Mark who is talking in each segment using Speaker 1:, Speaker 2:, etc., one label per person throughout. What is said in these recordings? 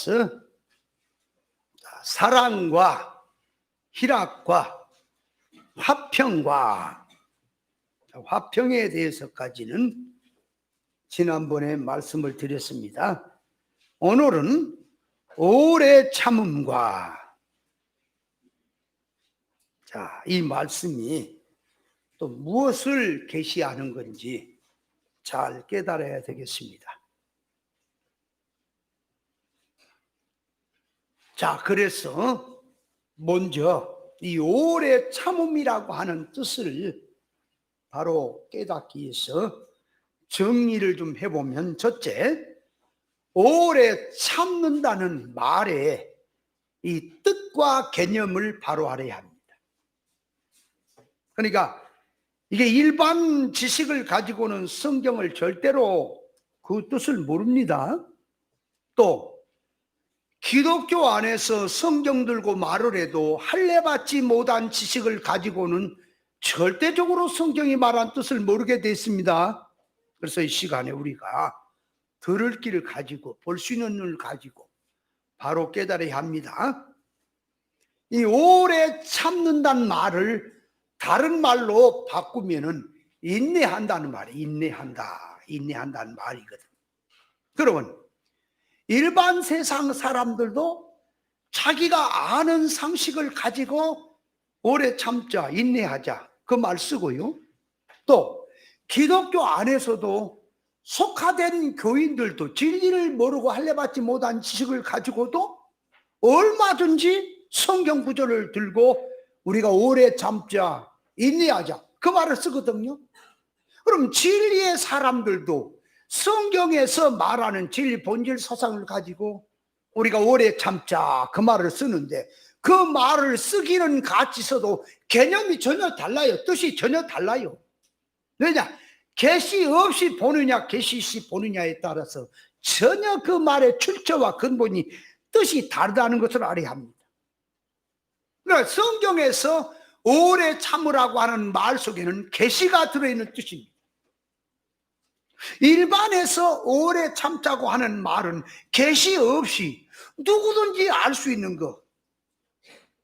Speaker 1: 따라서 사랑과 희락과 화평과 화평에 대해서까지는 지난번에 말씀을 드렸습니다. 오늘은 오래 참음과 이 말씀이 또 무엇을 계시하는 건지 잘 깨달아야 되겠습니다. 그래서 먼저 이 오래 참음이라고 하는 뜻을 바로 깨닫기 위해서 정리를 좀 해보면, 첫째, 오래 참는다는 말의 이 뜻과 개념을 바로 알아야 합니다. 그러니까 이게 일반 지식을 가지고는 성경을 절대로 그 뜻을 모릅니다. 또 기독교 안에서 성경 들고 말을 해도 할례받지 못한 지식을 가지고는 절대적으로 성경이 말한 뜻을 모르게 됐습니다. 그래서 이 시간에 우리가 들을 길을 가지고 볼 수 있는 눈을 가지고 바로 깨달아야 합니다. 이 오래 참는다는 말을 다른 말로 바꾸면은 인내한다는 말이에요. 인내한다는 말이거든. 그러면 일반 세상 사람들도 자기가 아는 상식을 가지고 오래 참자, 인내하자, 그 말 쓰고요. 또 기독교 안에서도 속화된 교인들도 진리를 모르고 할례받지 못한 지식을 가지고도 얼마든지 성경 구절을 들고 우리가 오래 참자, 인내하자, 그 말을 쓰거든요. 그럼 진리의 사람들도 성경에서 말하는 진리 본질 사상을 가지고 우리가 오래 참자, 그 말을 쓰는데, 그 말을 쓰기는 같이 써도 개념이 전혀 달라요. 뜻이 전혀 달라요. 왜냐? 계시 없이 보느냐 계시 있이 보느냐에 따라서 전혀 그 말의 출처와 근본이 뜻이 다르다는 것을 알아야 합니다. 그러니까 성경에서 오래 참으라고 하는 말 속에는 계시가 들어있는 뜻입니다. 일반에서 오래 참자고 하는 말은 계시 없이 누구든지 알 수 있는 것,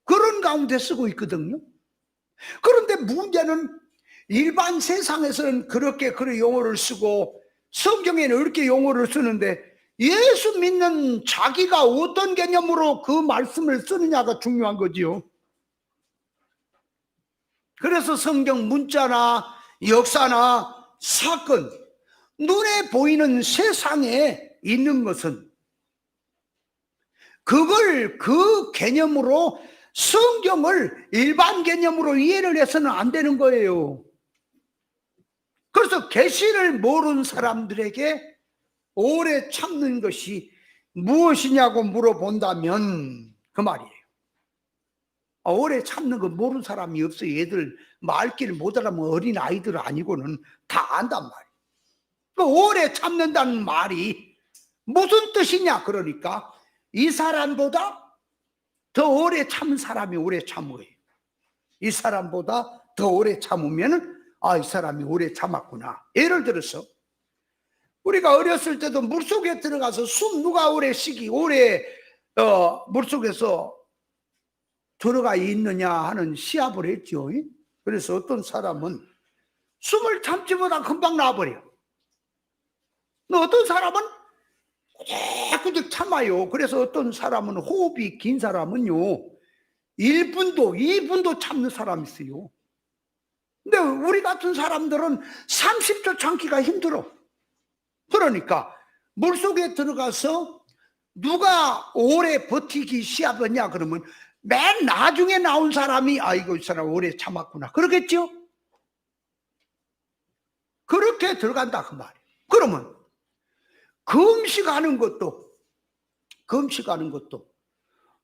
Speaker 1: 그런 가운데 쓰고 있거든요. 그런데 문제는 일반 세상에서는 그렇게 그런 용어를 쓰고 성경에는 이렇게 용어를 쓰는데 예수 믿는 자기가 어떤 개념으로 그 말씀을 쓰느냐가 중요한 거지요. 그래서 성경 문자나 역사나 사건, 눈에 보이는 세상에 있는 것은 그걸 그 개념으로 성경을 일반 개념으로 이해를 해서는 안 되는 거예요. 그래서 계시를 모르는 사람들에게 오래 참는 것이 무엇이냐고 물어본다면 그 말이에요. 오래 참는 거 모르는 사람이 없어요. 얘들 말귀를 못 알아보면 어린 아이들 아니고는 다 안단 말이에요. 그 오래 참는다는 말이 무슨 뜻이냐? 그러니까 이 사람보다 더 오래 참은 사람이 오래 참어요. 이 사람보다 더 오래 참으면 이 사람이 오래 참았구나. 예를 들어서 우리가 어렸을 때도 물속에 들어가서 숨 누가 오래 쉬기, 오래 물속에서 들어가 있느냐 하는 시합을 했죠. 그래서 어떤 사람은 숨을 참지 못하고 금방 나와버려. 어떤 사람은 꾸덕꾸덕 참아요. 그래서 어떤 사람은 호흡이 긴 사람은요 1분도 2분도 참는 사람이 있어요. 근데 우리 같은 사람들은 30초 참기가 힘들어. 그러니까 물속에 들어가서 누가 오래 버티기 시합하냐 그러면 맨 나중에 나온 사람이 아이고 이 사람 오래 참았구나 그러겠죠. 그렇게 들어간다 그 말이에요. 그러면 금식하는 것도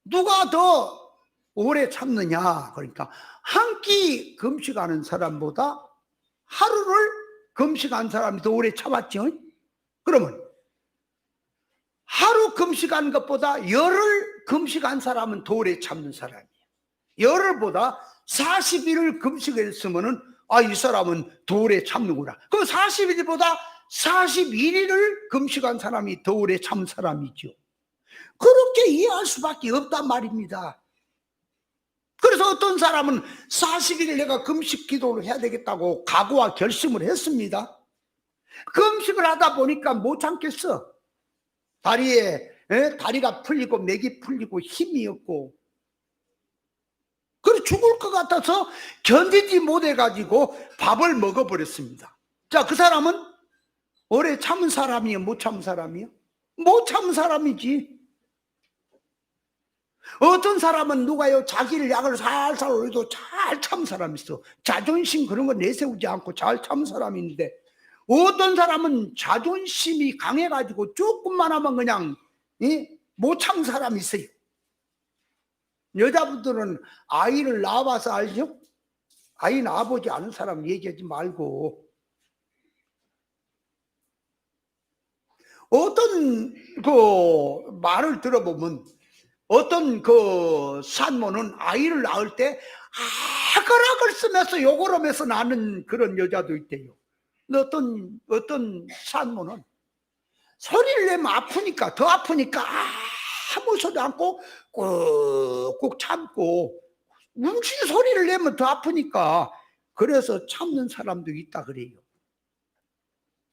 Speaker 1: 누가 더 오래 참느냐, 그러니까 한 끼 금식하는 사람보다 하루를 금식한 사람이 더 오래 참았죠. 그러면 하루 금식한 것보다 열흘 금식한 사람은 더 오래 참는 사람이에요. 열흘보다 40일을 금식했으면은 이 사람은 더 오래 참는구나. 그럼 40일보다 41일을 금식한 사람이 더 오래 참은 사람이죠. 그렇게 이해할 수밖에 없단 말입니다. 그래서 어떤 사람은 40일 내가 금식 기도를 해야 되겠다고 각오와 결심을 했습니다. 금식을 하다 보니까 못 참겠어. 다리가 풀리고 맥이 풀리고 힘이 없고, 그래 죽을 것 같아서 견디지 못해가지고 밥을 먹어버렸습니다. 자, 그 사람은 오래 참은 사람이에요, 못 참은 사람이에요? 못 참은 사람이지. 어떤 사람은 누가요, 자기를 약을 살살 올려도 잘 참은 사람이 있어. 자존심 그런 거 내세우지 않고 잘 참은 사람이 있는데, 어떤 사람은 자존심이 강해가지고 조금만 하면 그냥 못 참은 사람이 있어요. 여자분들은 아이를 낳아봐서 알죠? 아이 낳아보지 않은 사람 얘기하지 말고. 어떤 그 말을 들어보면 어떤 그 산모는 아이를 낳을 때 아글아글 쓰면서 욕을 하면서 낳는 그런 여자도 있대요. 어떤 산모는 소리를 내면 아프니까, 더 아프니까 아무 소리 않고 꾹꾹 참고, 뭉친 소리를 내면 더 아프니까 그래서 참는 사람도 있다 그래요.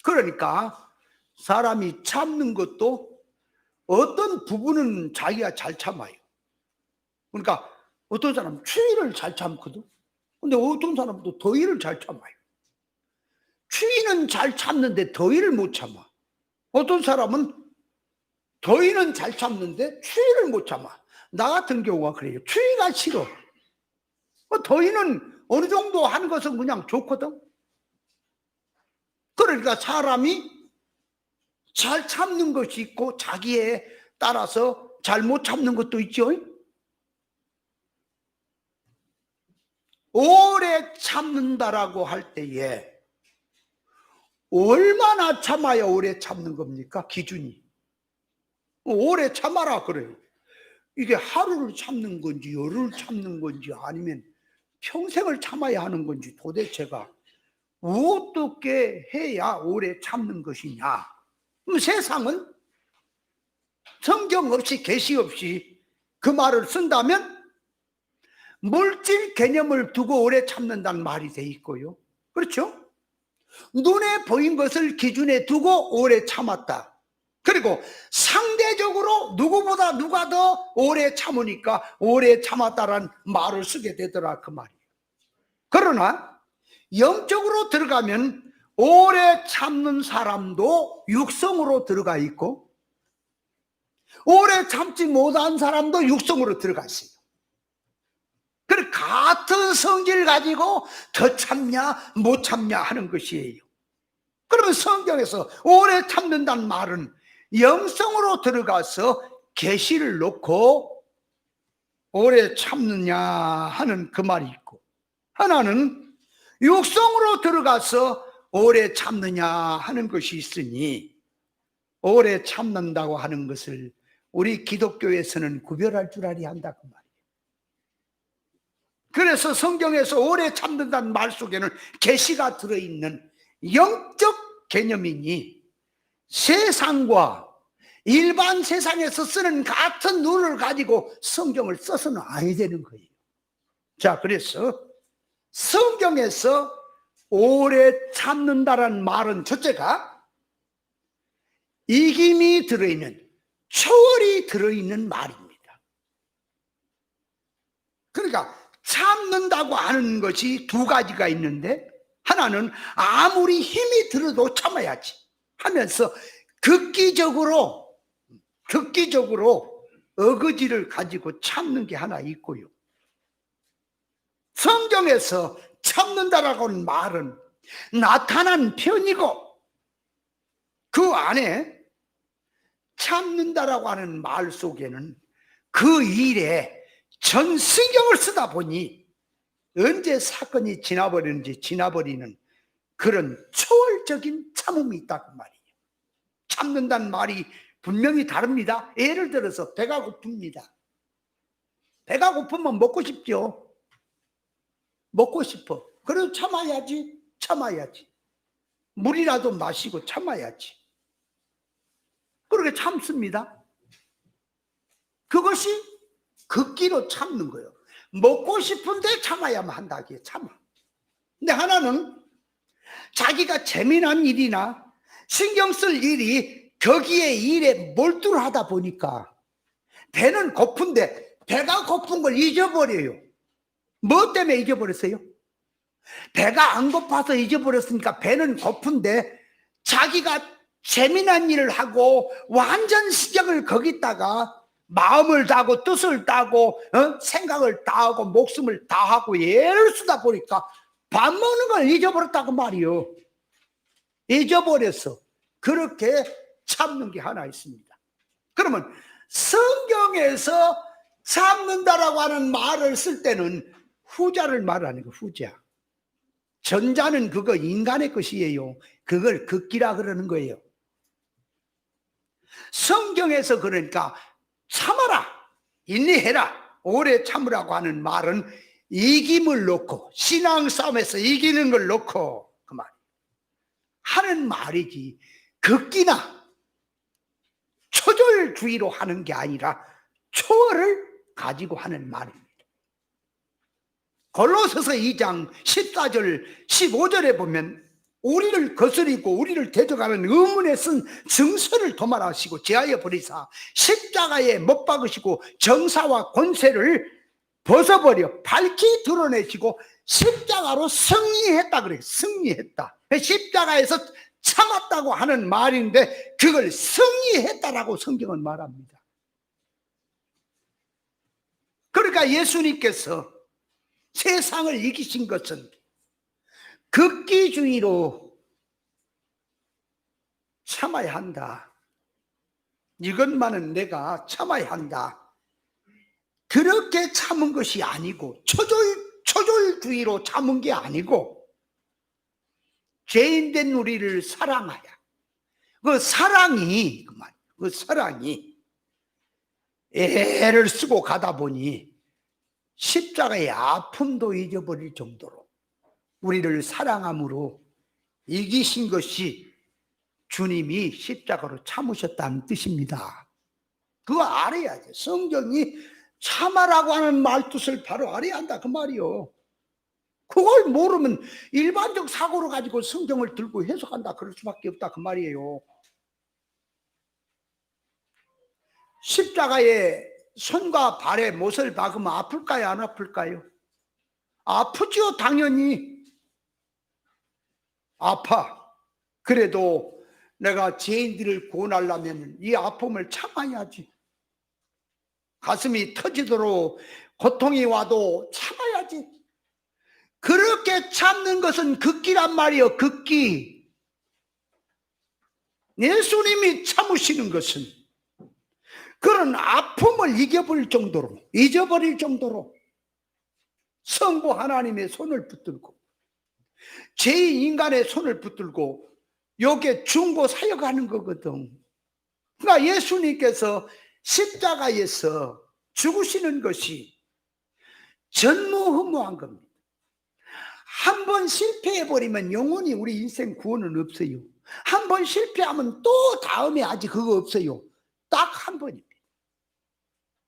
Speaker 1: 그러니까 사람이 참는 것도 어떤 부분은 자기가 잘 참아요. 그러니까 어떤 사람은 추위를 잘 참거든. 근데 어떤 사람은 또 더위를 잘 참아요. 추위는 잘 참는데 더위를 못 참아. 어떤 사람은 더위는 잘 참는데 추위를 못 참아. 나 같은 경우가 그래요. 추위가 싫어. 더위는 어느 정도 하는 것은 그냥 좋거든. 그러니까 사람이 잘 참는 것이 있고 자기에 따라서 잘 못 참는 것도 있죠. 오래 참는다라고 할 때에 얼마나 참아야 오래 참는 겁니까? 기준이. 오래 참아라 그래요. 이게 하루를 참는 건지 열흘을 참는 건지 아니면 평생을 참아야 하는 건지 도대체가 어떻게 해야 오래 참는 것이냐. 그럼 세상은 성경 없이 계시 없이 그 말을 쓴다면 물질 개념을 두고 오래 참는다는 말이 돼 있고요. 그렇죠? 눈에 보인 것을 기준에 두고 오래 참았다. 그리고 상대적으로 누구보다 누가 더 오래 참으니까 오래 참았다라는 말을 쓰게 되더라 그 말이에요. 그러나 영적으로 들어가면 오래 참는 사람도 육성으로 들어가 있고 오래 참지 못한 사람도 육성으로 들어가 있어요. 그래서 같은 성질을 가지고 더 참냐 못 참냐 하는 것이에요. 그러면 성경에서 오래 참는다는 말은 영성으로 들어가서 계시를 놓고 오래 참느냐 하는 그 말이 있고, 하나는 육성으로 들어가서 오래 참느냐 하는 것이 있으니 오래 참는다고 하는 것을 우리 기독교에서는 구별할 줄 알아야 한다 그 말이에요. 그래서 성경에서 오래 참는다는 말 속에는 계시가 들어있는 영적 개념이니 세상과 일반 세상에서 쓰는 같은 눈을 가지고 성경을 써서는 아니 되는 거예요. 자, 그래서 성경에서 오래 참는다라는 말은 첫째가 이김이 들어있는, 초월이 들어있는 말입니다. 그러니까 참는다고 하는 것이 두 가지가 있는데, 하나는 아무리 힘이 들어도 참아야지 하면서 극기적으로 어거지를 가지고 참는 게 하나 있고요. 성경에서 참는다라고 하는 말은 나타난 편이고 그 안에 참는다라고 하는 말 속에는 그 일에 전 신경을 쓰다 보니 언제 사건이 지나버리는 그런 초월적인 참음이 있다 그 말이에요. 참는다는 말이 분명히 다릅니다. 예를 들어서 배가 고픕니다. 배가 고프면 먹고 싶죠. 먹고 싶어. 그래도 참아야지. 물이라도 마시고 참아야지. 그렇게 참습니다. 그것이 극기로 참는 거예요. 먹고 싶은데 참아야만 한다기에 참아. 근데 하나는 자기가 재미난 일이나 신경 쓸 일이 거기에 일에 몰두를 하다 보니까 배는 고픈데 배가 고픈 걸 잊어버려요. 뭐 때문에 잊어버렸어요? 배가 안 고파서 잊어버렸으니까 배는 고픈데 자기가 재미난 일을 하고 완전 신경을 거기다가 마음을 다하고 뜻을 다하고 생각을 다하고 목숨을 다하고 애를 쓰다 보니까 밥 먹는 걸 잊어버렸다고 말이요. 잊어버렸어. 그렇게 참는 게 하나 있습니다. 그러면 성경에서 참는다라고 하는 말을 쓸 때는 후자를 말하는 거, 후자. 전자는 그거 인간의 것이에요. 그걸 극기라 그러는 거예요. 성경에서 그러니까 참아라, 인내해라, 오래 참으라고 하는 말은 이김을 놓고, 신앙 싸움에서 이기는 걸 놓고 그 말 하는 말이지, 극기나 초절주의로 하는 게 아니라 초월을 가지고 하는 말입니다. 골로새서 2장 14절 15절에 보면 우리를 거스리고 우리를 대적하는 의문에 쓴 증서를 도말하시고 제하여 버리사 십자가에 못 박으시고 정사와 권세를 벗어버려 밝히 드러내시고 십자가로 승리했다 그래요. 승리했다. 십자가에서 참았다고 하는 말인데 그걸 승리했다라고 성경은 말합니다. 그러니까 예수님께서 세상을 이기신 것은 극기주의로 참아야 한다. 이것만은 내가 참아야 한다. 그렇게 참은 것이 아니고 초절주의로 참은 게 아니고 죄인된 우리를 사랑하여 그 사랑이 애를 쓰고 가다 보니 십자가의 아픔도 잊어버릴 정도로 우리를 사랑함으로 이기신 것이 주님이 십자가로 참으셨다는 뜻입니다. 그거 알아야죠. 성경이 참아라고 하는 말뜻을 바로 알아야 한다 그 말이요. 그걸 모르면 일반적 사고를 가지고 성경을 들고 해석한다 그럴 수밖에 없다 그 말이에요. 십자가에 손과 발에 못을 박으면 아플까요 안 아플까요? 아프죠. 당연히 아파. 그래도 내가 죄인들을 구원하려면 이 아픔을 참아야지. 가슴이 터지도록 고통이 와도 참아야지. 그렇게 참는 것은 극기란 말이요. 극기. 예수님이 참으시는 것은 그런 아픔을 잊어버릴 정도로 성부 하나님의 손을 붙들고 죄인 인간의 손을 붙들고 요게 중보 사역하는 거거든. 그러니까 예수님께서 십자가에서 죽으시는 것이 전무후무한 겁니다. 한 번 실패해버리면 영원히 우리 인생 구원은 없어요. 한 번 실패하면 또 다음에 아직 그거 없어요. 딱 한 번입니다.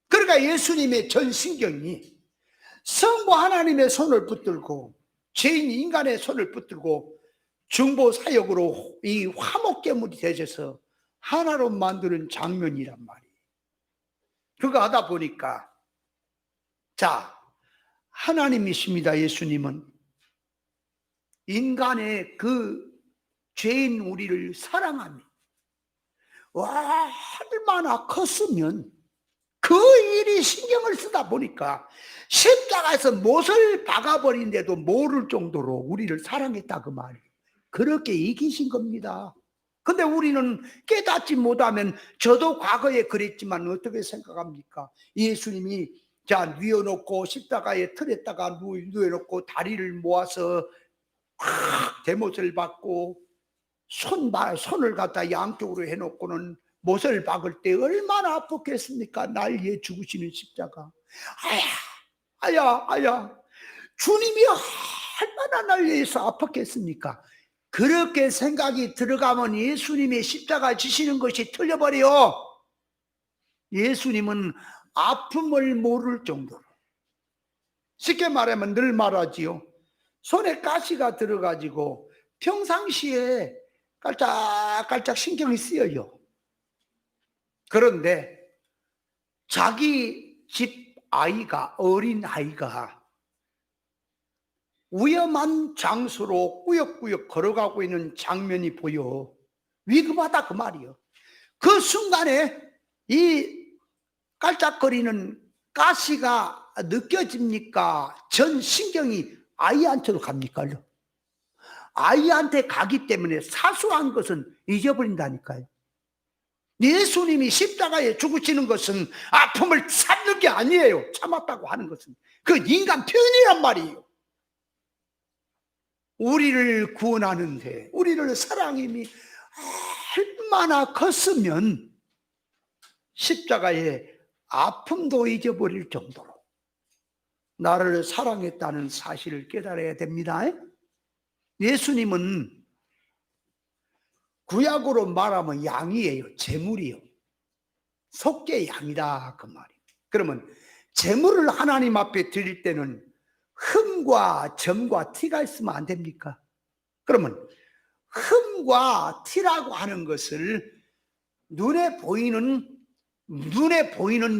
Speaker 1: 그러니까 예수님의 전 신경이 성부 하나님의 손을 붙들고 죄인 인간의 손을 붙들고 중보 사역으로 이 화목제물이 되셔서 하나로 만드는 장면이란 말이에요. 그거 하다 보니까 자, 하나님이십니다. 예수님은 인간의 그 죄인 우리를 사랑합니다. 와, 얼마나 컸으면 그 일이 신경을 쓰다 보니까 십자가에서 못을 박아버린데도 모를 정도로 우리를 사랑했다 그 말이에요. 그렇게 이기신 겁니다. 근데 우리는 깨닫지 못하면 저도 과거에 그랬지만 어떻게 생각합니까? 예수님이 자 뉘어놓고 십자가에 틀에다가 누워놓고 다리를 모아서 대못을 박고 손을 갖다 양쪽으로 해놓고는 못을 박을 때 얼마나 아팠겠습니까? 날리에 죽으시는 십자가. 아야 주님이 얼마나 날리에서 아팠겠습니까? 그렇게 생각이 들어가면 예수님의 십자가 지시는 것이 틀려버려요. 예수님은 아픔을 모를 정도로, 쉽게 말하면 늘 말하지요. 손에 가시가 들어가지고 평상시에 깔짝깔짝 신경이 쓰여요. 그런데 자기 집 아이가, 어린 아이가 위험한 장소로 꾸역꾸역 걸어가고 있는 장면이 보여. 위급하다 그 말이요. 그 순간에 이 깔짝거리는 가시가 느껴집니까? 전 신경이 아이한테로 갑니까? 아이한테 가기 때문에 사소한 것은 잊어버린다니까요. 예수님이 십자가에 죽으시는 것은 아픔을 참는 게 아니에요. 참았다고 하는 것은 그 인간 표현이란 말이에요. 우리를 구원하는데 우리를 사랑임이 얼마나 컸으면 십자가에 아픔도 잊어버릴 정도로 나를 사랑했다는 사실을 깨달아야 됩니다. 예수님은 구약으로 말하면 양이에요. 제물이요. 속죄 양이다 그 말이에요. 그러면 제물을 하나님 앞에 드릴 때는 흠과 점과 티가 있으면 안 됩니까? 그러면 흠과 티라고 하는 것을 눈에 보이는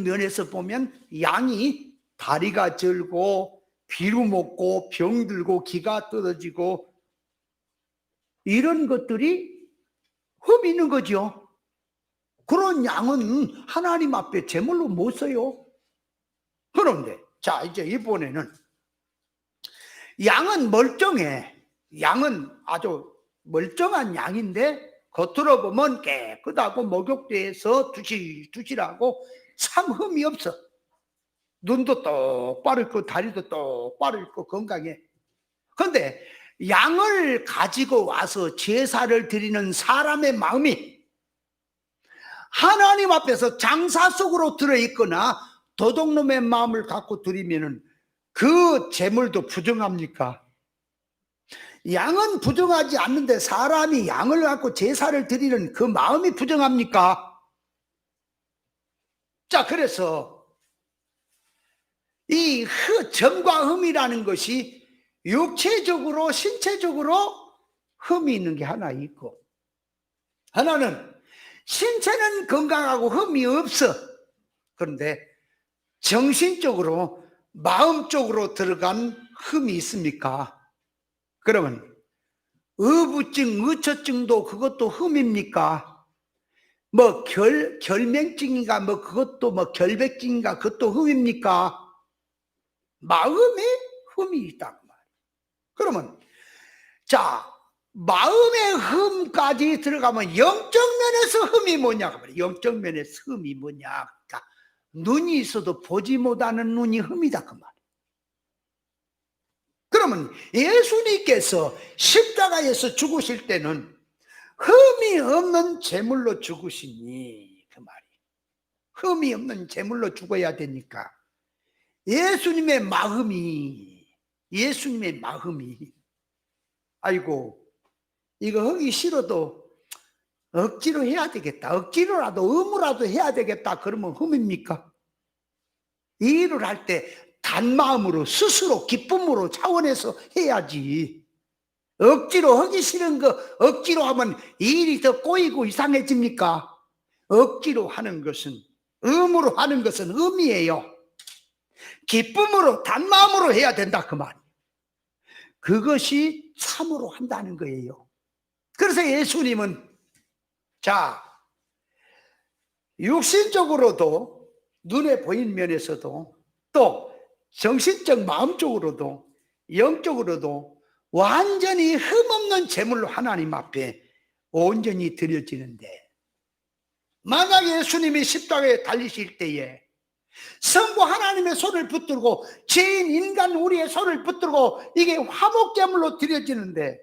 Speaker 1: 면에서 보면 양이 다리가 절고 비루 먹고 병들고 기가 떨어지고 이런 것들이 흠이 있는 거죠. 그런 양은 하나님 앞에 제물로 못 써요. 그런데 자 이제 이번에는 양은 멀쩡해. 양은 아주 멀쩡한 양인데 겉으로 보면 깨끗하고 목욕대에서 두실두실하고 참 흠이 없어. 눈도 똑바로 있고 다리도 똑바로 있고 건강해. 그런데 양을 가지고 와서 제사를 드리는 사람의 마음이 하나님 앞에서 장사 속으로 들어있거나 도둑놈의 마음을 갖고 드리면은 그 제물도 부정합니까? 양은 부정하지 않는데 사람이 양을 갖고 제사를 드리는 그 마음이 부정합니까? 자, 그래서 이 점과 흠이라는 것이 육체적으로 신체적으로 흠이 있는 게 하나 있고, 하나는 신체는 건강하고 흠이 없어. 그런데 정신적으로 마음적으로 들어간 흠이 있습니까? 그러면 의부증, 의처증도 그것도 흠입니까? 뭐 결맹증인가 뭐 그것도 뭐 결백증인가 그것도 흠입니까? 마음에 흠이 있다. 그러면 자 마음의 흠까지 들어가면 영적 면에서 흠이 뭐냐? 영적 면에서 흠이 뭐냐? 그러니까 눈이 있어도 보지 못하는 눈이 흠이다 그 말. 그러면 예수님께서 십자가에서 죽으실 때는 흠이 없는 제물로 죽으시니 그 말이. 흠이 없는 제물로 죽어야 되니까 예수님의 마음이 아이고 이거 하기 싫어도 억지로 해야 되겠다. 억지로라도 의무라도 해야 되겠다. 그러면 흠입니까? 이 일을 할 때 단마음으로 스스로 기쁨으로 차원에서 해야지. 억지로 하기 싫은 거 억지로 하면 이 일이 더 꼬이고 이상해집니까? 억지로 하는 것은 의무로 하는 것은 의미예요. 기쁨으로 단마음으로 해야 된다 그 말. 그것이 참으로 한다는 거예요. 그래서 예수님은 자 육신적으로도 눈에 보이는 면에서도 또 정신적 마음적으로도 영적으로도 완전히 흠없는 제물로 하나님 앞에 온전히 드려지는데 만약에 예수님이 십자가에 달리실 때에 성부 하나님의 손을 붙들고 죄인 인간 우리의 손을 붙들고 이게 화목제물로 드려지는데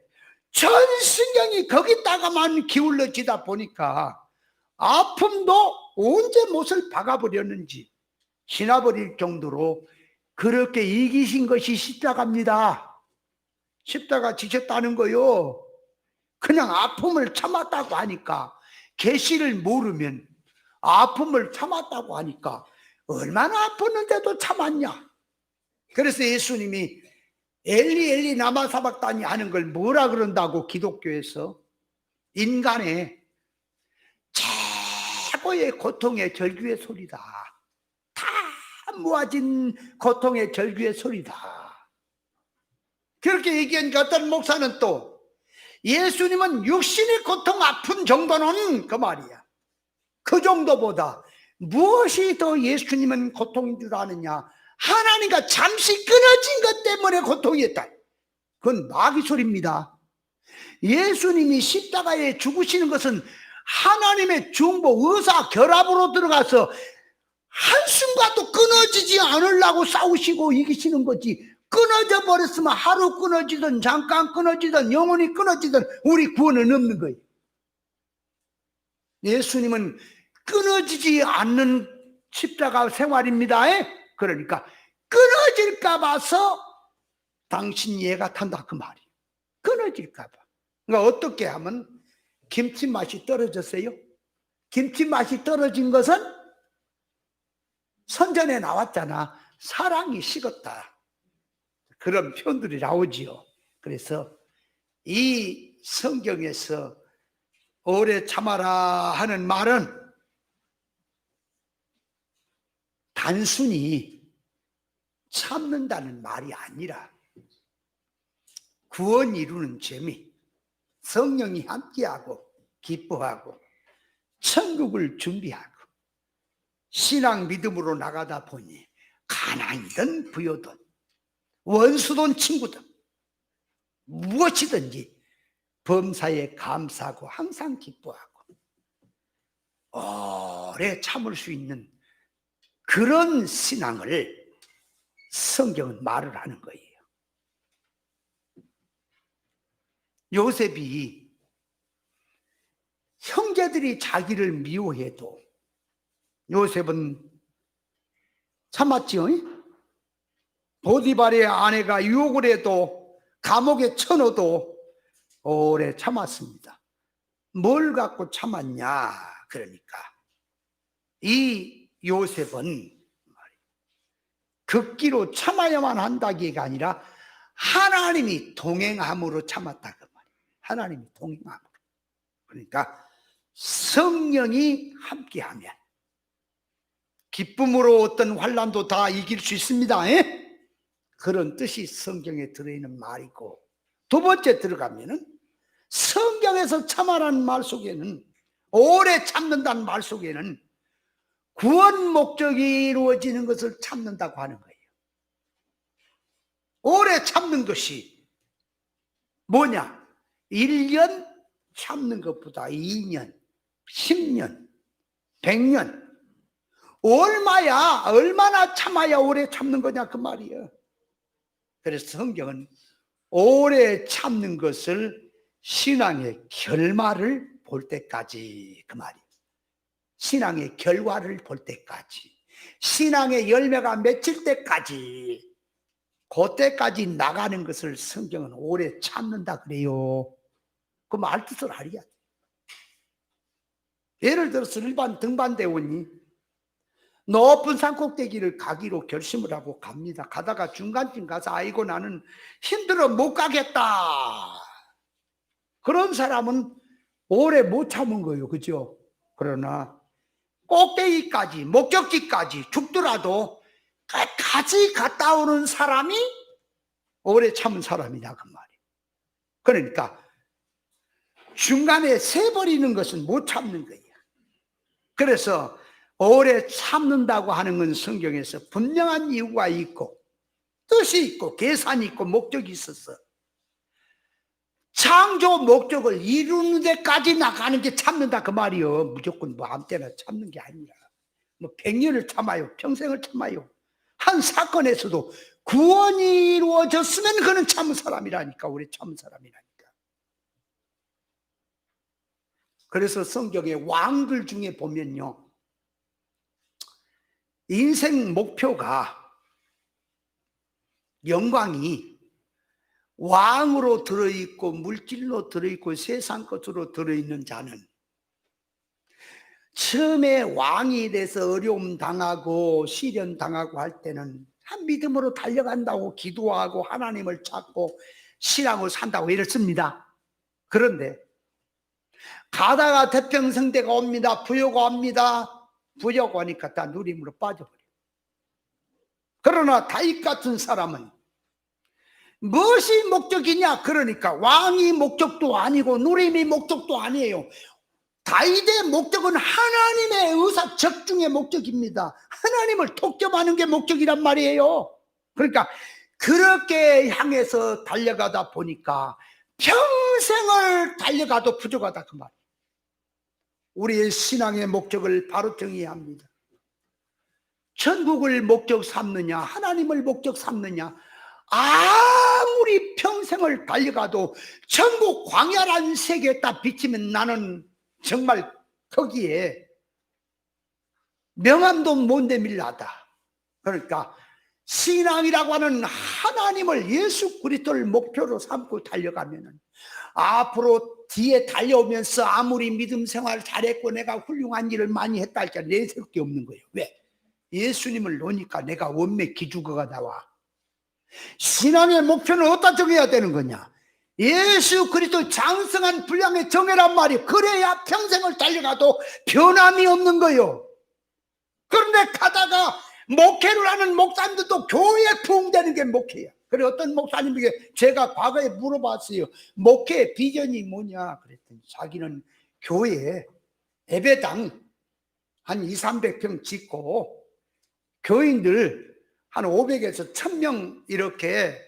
Speaker 1: 전 신경이 거기다가만 기울어지다 보니까 아픔도 언제 못을 박아버렸는지 지나버릴 정도로 그렇게 이기신 것이 십자가입니다. 십자가 지셨다는 거요. 그냥 아픔을 참았다고 하니까 계시를 모르면 아픔을 참았다고 하니까 얼마나 아팠는데도 참았냐. 그래서 예수님이 엘리 엘리 라마 사박다니 하는 걸 뭐라 그런다고 기독교에서? 인간의 최고의 고통의 절규의 소리다. 다 모아진 고통의 절규의 소리다. 그렇게 얘기하니까 어떤 목사는 또 예수님은 육신의 고통 아픈 정도는 그 말이야. 그 정도보다 무엇이 더 예수님은 고통인 줄 아느냐? 하나님과 잠시 끊어진 것 때문에 고통이었다. 그건 마귀 소리입니다. 예수님이 십자가에 죽으시는 것은 하나님의 중보, 의사 결합으로 들어가서 한순간도 끊어지지 않으려고 싸우시고 이기시는 거지. 끊어져 버렸으면 하루 끊어지든 잠깐 끊어지든 영원히 끊어지든 우리 구원은 없는 거예요. 예수님은 끊어지지 않는 십자가 생활입니다. 그러니까 끊어질까 봐서 당신 이해가 탄다 그 말이에요. 끊어질까 봐. 그러니까 어떻게 하면 김치 맛이 떨어졌어요? 김치 맛이 떨어진 것은 선전에 나왔잖아. 사랑이 식었다. 그런 표현들이 나오지요. 그래서 이 성경에서 오래 참아라 하는 말은 단순히 참는다는 말이 아니라 구원 이루는 재미, 성령이 함께하고 기뻐하고 천국을 준비하고 신앙 믿음으로 나가다 보니 가난이든 부요든 원수든 친구든 무엇이든지 범사에 감사하고 항상 기뻐하고 오래 참을 수 있는 그런 신앙을 성경은 말을 하는 거예요. 요셉이 형제들이 자기를 미워해도 요셉은 참았지요. 보디발의 아내가 유혹을 해도 감옥에 쳐넣어도 오래 참았습니다. 뭘 갖고 참았냐? 그러니까 이 요셉은 극기로 참아야만 한다기가 아니라 하나님이 동행함으로 참았다 그 말이에요. 하나님이 동행함으로. 그러니까 성령이 함께하면 기쁨으로 어떤 환난도 다 이길 수 있습니다. 그런 뜻이 성경에 들어있는 말이고, 두 번째 들어가면은 성경에서 참아라는 말 속에는, 오래 참는다는 말 속에는 구원 목적이 이루어지는 것을 참는다고 하는 거예요. 오래 참는 것이 뭐냐? 1년 참는 것보다 2년, 10년, 100년 얼마나 참아야 오래 참는 거냐 그 말이에요. 그래서 성경은 오래 참는 것을 신앙의 결말을 볼 때까지 그 말이에요. 신앙의 결과를 볼 때까지, 신앙의 열매가 맺힐 때까지, 그때까지 나가는 것을 성경은 오래 참는다 그래요. 그 말 뜻을 알아야 돼. 예를 들어서 일반 등반대원이 높은 산꼭대기를 가기로 결심을 하고 갑니다. 가다가 중간쯤 가서 아이고 나는 힘들어 못 가겠다. 그런 사람은 오래 못 참은 거예요. 그죠? 그러나 꼭대기까지, 목적지까지 죽더라도 끝까지 갔다 오는 사람이 오래 참은 사람이다 그 말이에요. 그러니까 중간에 세버리는 것은 못 참는 거예요. 그래서 오래 참는다고 하는 건 성경에서 분명한 이유가 있고 뜻이 있고 계산이 있고 목적이 있어서 창조 목적을 이루는 데까지 나가는 게 참는다 그 말이요. 무조건 뭐 아무 때나 참는 게 아니라 뭐 100년을 참아요, 평생을 참아요. 한 사건에서도 구원이 이루어졌으면 그는 참은 사람이라니까. 오래 참은 사람이라니까. 그래서 성경의 왕들 중에 보면요, 인생 목표가 영광이 왕으로 들어있고 물질로 들어있고 세상 것으로 들어있는 자는 처음에 왕이 돼서 어려움 당하고 시련 당하고 할 때는 한 믿음으로 달려간다고 기도하고 하나님을 찾고 신앙을 산다고 이랬습니다. 그런데 가다가 태평성대가 옵니다. 부여가 옵니다. 부여가 오니까 다 누림으로 빠져버려요. 그러나 다윗 같은 사람은 무엇이 목적이냐? 그러니까 왕이 목적도 아니고 누림이 목적도 아니에요. 다윗의 목적은 하나님의 의사 적중의 목적입니다. 하나님을 독점하는 게 목적이란 말이에요. 그러니까 그렇게 향해서 달려가다 보니까 평생을 달려가도 부족하다 그 말이에요. 우리의 신앙의 목적을 바로 정해야 합니다. 천국을 목적 삼느냐 하나님을 목적 삼느냐, 아무리 평생을 달려가도 천국 광야란 세계에 딱 비치면 나는 정말 거기에 명함도 못 내밀라다. 그러니까 신앙이라고 하는 하나님을, 예수 그리스도를 목표로 삼고 달려가면은 앞으로 뒤에 달려오면서 아무리 믿음 생활 잘했고 내가 훌륭한 일을 많이 했다 할지라도 내세울 게 없는 거예요. 왜? 예수님을 놓으니까 내가 원매 기죽어가 나와. 신앙의 목표는 어디다 정해야 되는 거냐? 예수 그리스도 장성한 분량의 정해란 말이에요. 그래야 평생을 달려가도 변함이 없는 거예요. 그런데 가다가 목회를 하는 목사님들도 교회에 부흥되는 게 목회야. 그래 어떤 목사님에게 제가 과거에 물어봤어요. 목회 비전이 뭐냐 그랬더니 자기는 교회에 예배당 한 200~300평 짓고 교인들 한 500에서 1000명 이렇게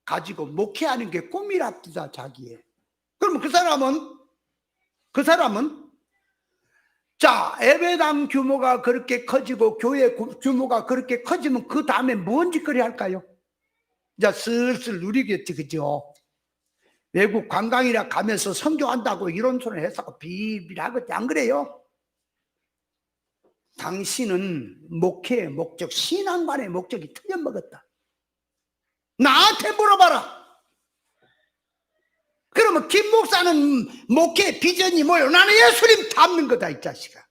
Speaker 1: 가지고 목회하는 게 꿈이랍니다. 자기의. 그러면 그 사람은 자, 예배당 규모가 그렇게 커지고 교회 규모가 그렇게 커지면 그 다음에 뭔 짓거리 할까요? 이제 슬슬 누리겠지, 그죠? 외국 관광이나 가면서 선교한다고 이런 소리 해서 비빌하겠지, 안 그래요? 당신은 목회의 목적, 신앙관의 목적이 틀려먹었다. 나한테 물어봐라. 그러면 김 목사는 목회 비전이 뭐예요? 나는 예수님 닮는 거다 이 자식아.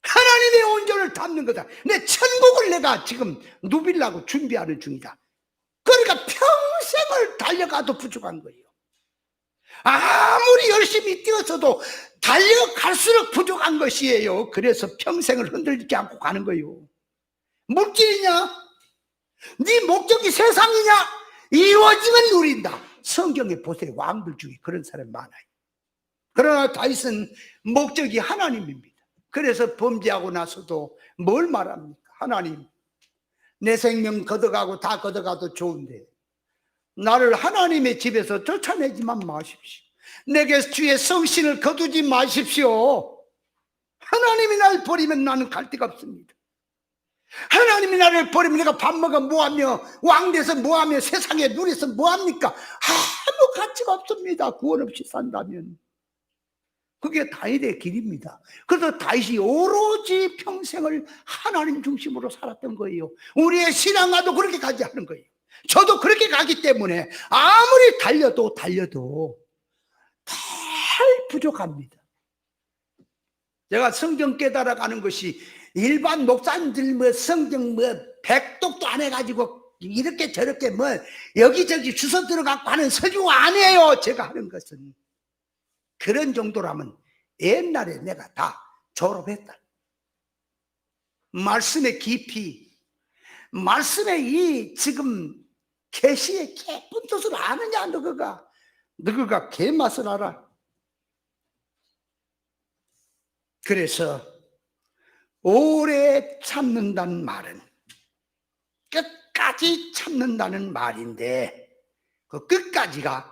Speaker 1: 하나님의 온전을 닮는 거다. 내 천국을 내가 지금 누비려고 준비하는 중이다. 그러니까 평생을 달려가도 부족한 거예요. 아무리 열심히 뛰었어도 달려갈수록 부족한 것이에요. 그래서 평생을 흔들리지 않고 가는 거예요. 물질이냐? 네 목적이 세상이냐? 이루어지면 누린다. 성경에 보세요. 왕들 중에 그런 사람이 많아요. 그러나 다윗은 목적이 하나님입니다. 그래서 범죄하고 나서도 뭘 말합니까? 하나님, 내 생명 걷어가고 다 걷어가도 좋은데 나를 하나님의 집에서 쫓아내지만 마십시오. 내게 주의 성신을 거두지 마십시오. 하나님이 날 버리면 나는 갈 데가 없습니다. 하나님이 나를 버리면 내가 밥 먹어 뭐하며 왕돼서 뭐하며 세상에 누려서 뭐합니까? 아무 가치가 없습니다. 구원 없이 산다면. 그게 다윗의 길입니다. 그래서 다윗이 오로지 평생을 하나님 중심으로 살았던 거예요. 우리의 신앙과도 그렇게 가지 않은 거예요. 저도 그렇게 가기 때문에 아무리 달려도 잘 부족합니다. 제가 성경 깨달아가는 것이 일반 목사님들 뭐 성경 뭐 백독도 안 해가지고 이렇게 저렇게 뭐 여기저기 주워 들어가고 하는 설교가 아니에요. 제가 하는 것은 그런 정도라면 옛날에 내가 다 졸업했다. 말씀의 깊이, 말씀의 이 지금 계시의 깊은 뜻을 아느냐? 너가 개맛을 알아. 그래서 오래 참는다는 말은 끝까지 참는다는 말인데 그 끝까지가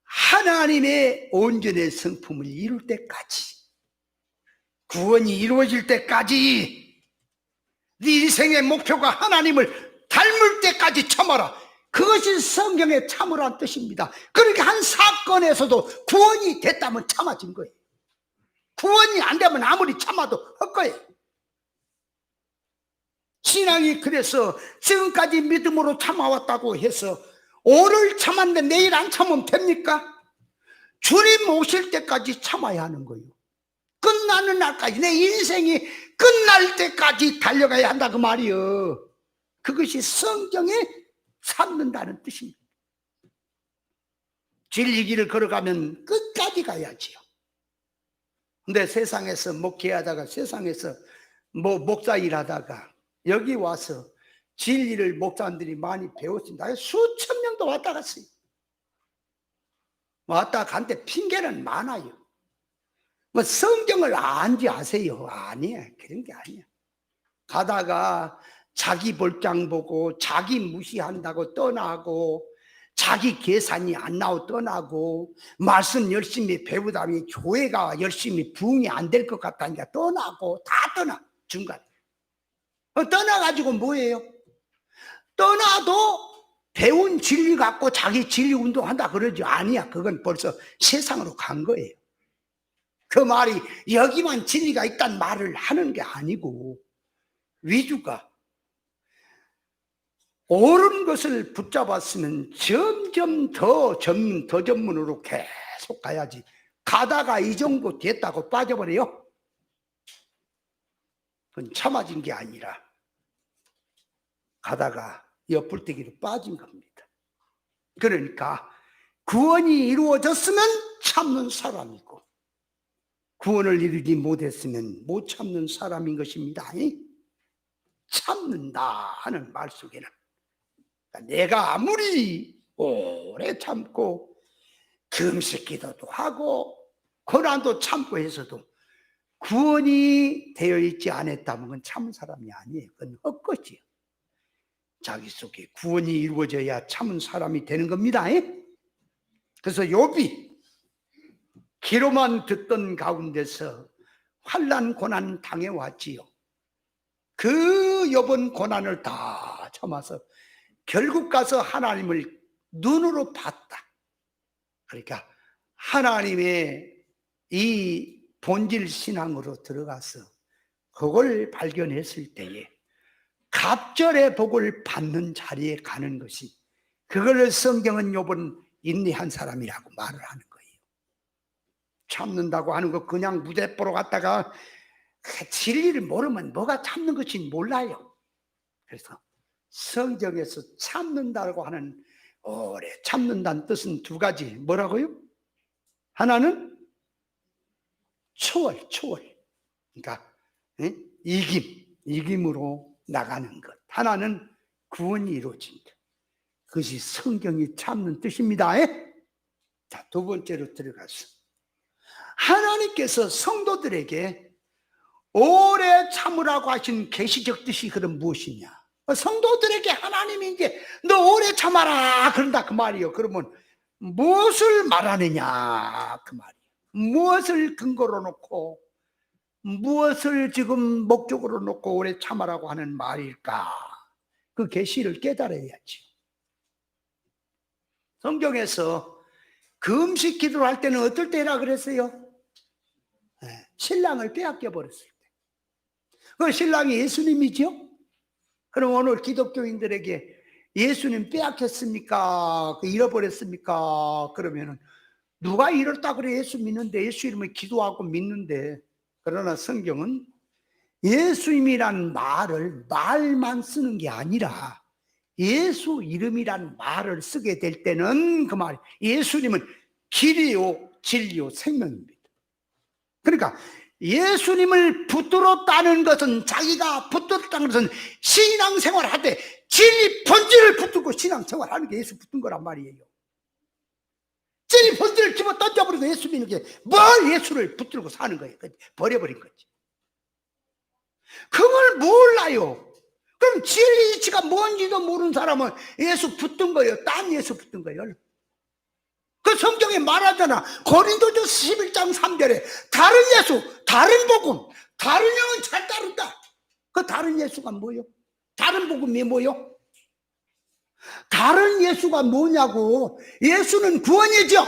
Speaker 1: 하나님의 온전의 성품을 이룰 때까지, 구원이 이루어질 때까지, 네 인생의 목표가 하나님을 닮을 때까지 참아라. 그것이 성경의 참으란 뜻입니다. 그러니까 한 사건에서도 구원이 됐다면 참아진 거예요. 구원이 안 되면 아무리 참아도 헛거예요. 신앙이 그래서 지금까지 믿음으로 참아왔다고 해서 오늘 참았는데 내일 안 참으면 됩니까? 주님 오실 때까지 참아야 하는 거예요. 끝나는 날까지, 내 인생이 끝날 때까지 달려가야 한다 그 말이요. 그것이 성경에 삼는다는 뜻입니다. 진리 길을 걸어가면 끝까지 가야지요. 근데 세상에서 목회하다가, 세상에서 목사 일하다가 여기 와서 진리를 목사님들이 많이 배웠습니다. 수천 명도 왔다 갔어요. 왔다 간데 핑계는 많아요. 뭐 성경을 안지 아세요? 아니야, 그런 게 아니야. 가다가 자기 볼장 보고 자기 무시한다고 떠나고, 자기 계산이 안 나오고 떠나고, 말씀 열심히 배우다니 교회가 열심히 부흥이 안 될 것 같다니까 떠나고, 다 떠나 중간에. 떠나가지고 뭐예요? 떠나도 배운 진리 갖고 자기 진리 운동한다 그러죠. 아니야, 그건 벌써 세상으로 간 거예요. 그 말이 여기만 진리가 있다는 말을 하는 게 아니고, 위주가 옳은 것을 붙잡았으면 점점 더 전문으로 계속 가야지. 가다가 이 정도 됐다고 빠져버려요? 그건 참아진 게 아니라 가다가 옆불떼기로 빠진 겁니다. 그러니까 구원이 이루어졌으면 참는 사람이고, 구원을 이루지 못했으면 못 참는 사람인 것입니다. 참는다 하는 말 속에는 내가 아무리 오래 참고 금식 기도도 하고 고난도 참고 해서도 구원이 되어 있지 않았다면 그건 참은 사람이 아니에요. 그건 헛것이에요. 자기 속에 구원이 이루어져야 참은 사람이 되는 겁니다. 그래서 욥이 귀로만 듣던 가운데서 환난 고난 당해왔지요. 그 욥은 고난을 다 참아서 결국 가서 하나님을 눈으로 봤다. 그러니까 하나님의 이 본질 신앙으로 들어가서 그걸 발견했을 때에 갑절의 복을 받는 자리에 가는 것이, 그걸 성경은 욥은 인내한 사람이라고 말을 하는 거예요. 참는다고 하는 거 그냥 무대뽀로 갔다가 진리를 모르면 뭐가 참는 것인지 몰라요. 그래서 성경에서 참는다고 하는, 오래 참는다는 뜻은 두 가지. 뭐라고요? 하나는 초월. 그러니까 이김으로 나가는 것. 하나는 구원이 이루어진다. 그것이 성경이 참는 뜻입니다. 자, 두 번째로 들어가서 하나님께서 성도들에게 오래 참으라고 하신 계시적 뜻이 그럼 무엇이냐? 성도들에게 하나님이 이제 너 오래 참아라 그런다 그 말이요. 그러면 무엇을 말하느냐 그 말이에요. 무엇을 근거로 놓고, 무엇을 지금 목적으로 놓고 오래 참아라고 하는 말일까? 그 계시를 깨달아야지. 성경에서 금식 기도를 할 때는 어떨 때라 그랬어요? 신랑을 빼앗겨 버렸을 때. 그 신랑이 예수님이죠? 그럼 오늘 기독교인들에게 예수님 빼앗겼습니까? 잃어버렸습니까? 그러면은 누가 이렇다 그래? 예수 믿는데, 예수 이름을 기도하고 믿는데. 그러나 성경은 예수님이란 말을 말만 쓰는 게 아니라 예수 이름이란 말을 쓰게 될 때는 그 말, 예수님은 길이요 진리요 생명입니다. 그러니까 예수님을 붙들었다는 것은, 자기가 붙들었다는 것은 신앙생활 할 때 진리 본질을 붙들고 신앙생활하는 게 예수 붙든 거란 말이에요. 진리 본질을 집어 던져버리고 예수 믿는 게 뭘 예수를 붙들고 사는 거예요. 버려버린 거지. 그걸 몰라요. 그럼 진리 이치가 뭔지도 모르는 사람은 예수 붙든 거예요. 딴 예수 붙든 거예요. 그 성경에 말하잖아. 고린도전서 11장 3절에 다른 예수, 다른 복음, 다른 영은 잘 따른다. 그 다른 예수가 뭐요? 다른 복음이 뭐요? 다른 예수가 뭐냐고. 예수는 구원이죠.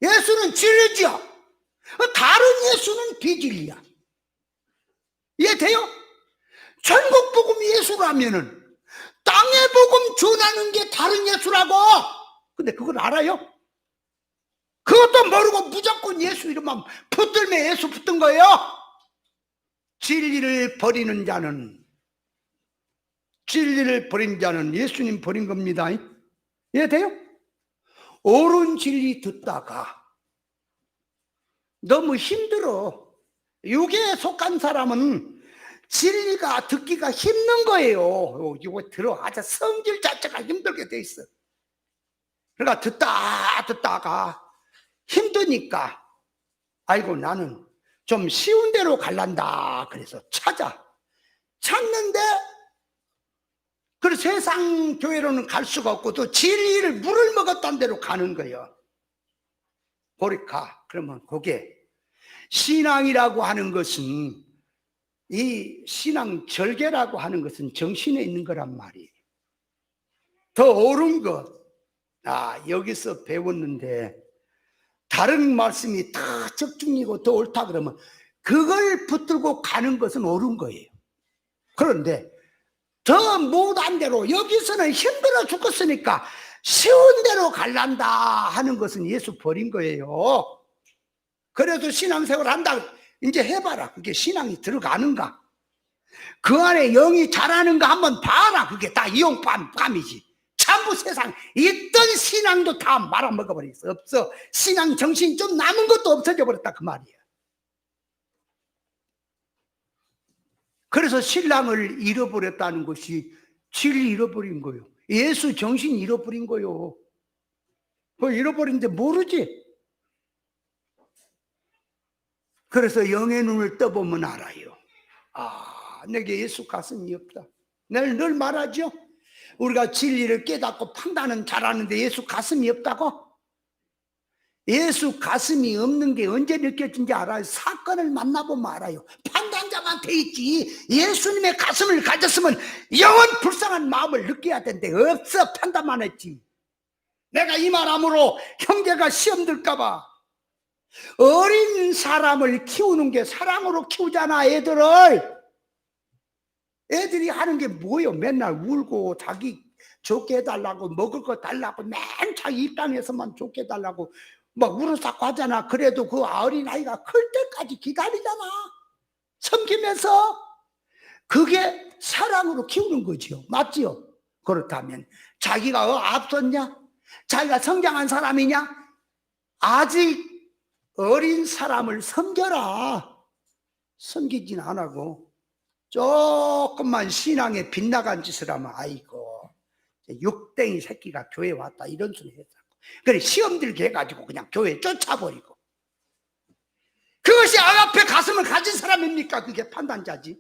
Speaker 1: 예수는 진리죠. 다른 예수는 비진리야. 이해돼요? 천국 복음 예수라면은 땅의 복음 전하는 게 다른 예수라고. 근데 그걸 알아요? 그것도 모르고 무조건 예수 이름만 붙들면 예수 붙든 거예요. 진리를 버리는 자는 예수님 버린 겁니다. 이해돼요? 옳은 진리 듣다가 너무 힘들어. 육에 속한 사람은 진리가 듣기가 힘든 거예요. 이거 들어가자 성질 자체가 힘들게 돼 있어. 그러니까 듣다가 힘드니까 아이고 나는 좀 쉬운 대로 갈란다. 그래서 찾는데 그 세상 교회로는 갈 수가 없고 또 진리를 물을 먹었다는 대로 가는 거예요. 그러면 그게 신앙이라고 하는 것은, 이 신앙 절개라고 하는 것은 정신에 있는 거란 말이에요. 더 옳은 것, 여기서 배웠는데 다른 말씀이 다 적중이고 더 옳다 그러면 그걸 붙들고 가는 것은 옳은 거예요. 그런데 더 못한 대로 여기서는 힘들어 죽겠으니까 쉬운 대로 갈란다 하는 것은 예수 버린 거예요. 그래도 신앙생활 한다, 이제 해봐라. 그게 신앙이 들어가는가? 그 안에 영이 자라는가 한번 봐라. 그게 다 이용감이지. 전부 세상 있던 신앙도 다 말아먹어버렸어. 없어. 신앙 정신 좀 남은 것도 없어져 버렸다 그 말이야. 그래서 신랑을 잃어버렸다는 것이 진리 잃어버린 거예요. 예수 정신 잃어버린 거예요. 그걸 잃어버린데 모르지. 그래서 영의 눈을 떠보면 알아요. 내게 예수 가슴이 없다. 늘 말하죠. 우리가 진리를 깨닫고 판단은 잘하는데 예수 가슴이 없다고? 예수 가슴이 없는 게 언제 느껴진지 알아요? 사건을 만나보면 알아요. 판단자만 돼 있지. 예수님의 가슴을 가졌으면 영원 불쌍한 마음을 느껴야 되는데 없어. 판단만 했지. 내가 이 말함으로 형제가 시험 들까 봐. 어린 사람을 키우는 게 사랑으로 키우잖아. 애들이 하는 게 뭐예요? 맨날 울고 자기 좋게 해달라고, 먹을 거 달라고, 맨 자기 입장에서만 좋게 해달라고 막 울어싸고 하잖아. 그래도 그 어린아이가 클 때까지 기다리잖아. 섬기면서. 그게 사랑으로 키우는 거지요. 맞지요? 그렇다면 자기가 앞섰냐? 자기가 성장한 사람이냐? 아직 어린 사람을 섬겨라. 섬기진 안 하고 조금만 신앙에 빗나간 짓을 하면 아이고 육땡이 새끼가 교회 왔다 이런 소리 했다고. 그래 시험 들게 해가지고 그냥 교회 쫓아버리고. 그것이 앞에 가슴을 가진 사람입니까? 그게 판단자지.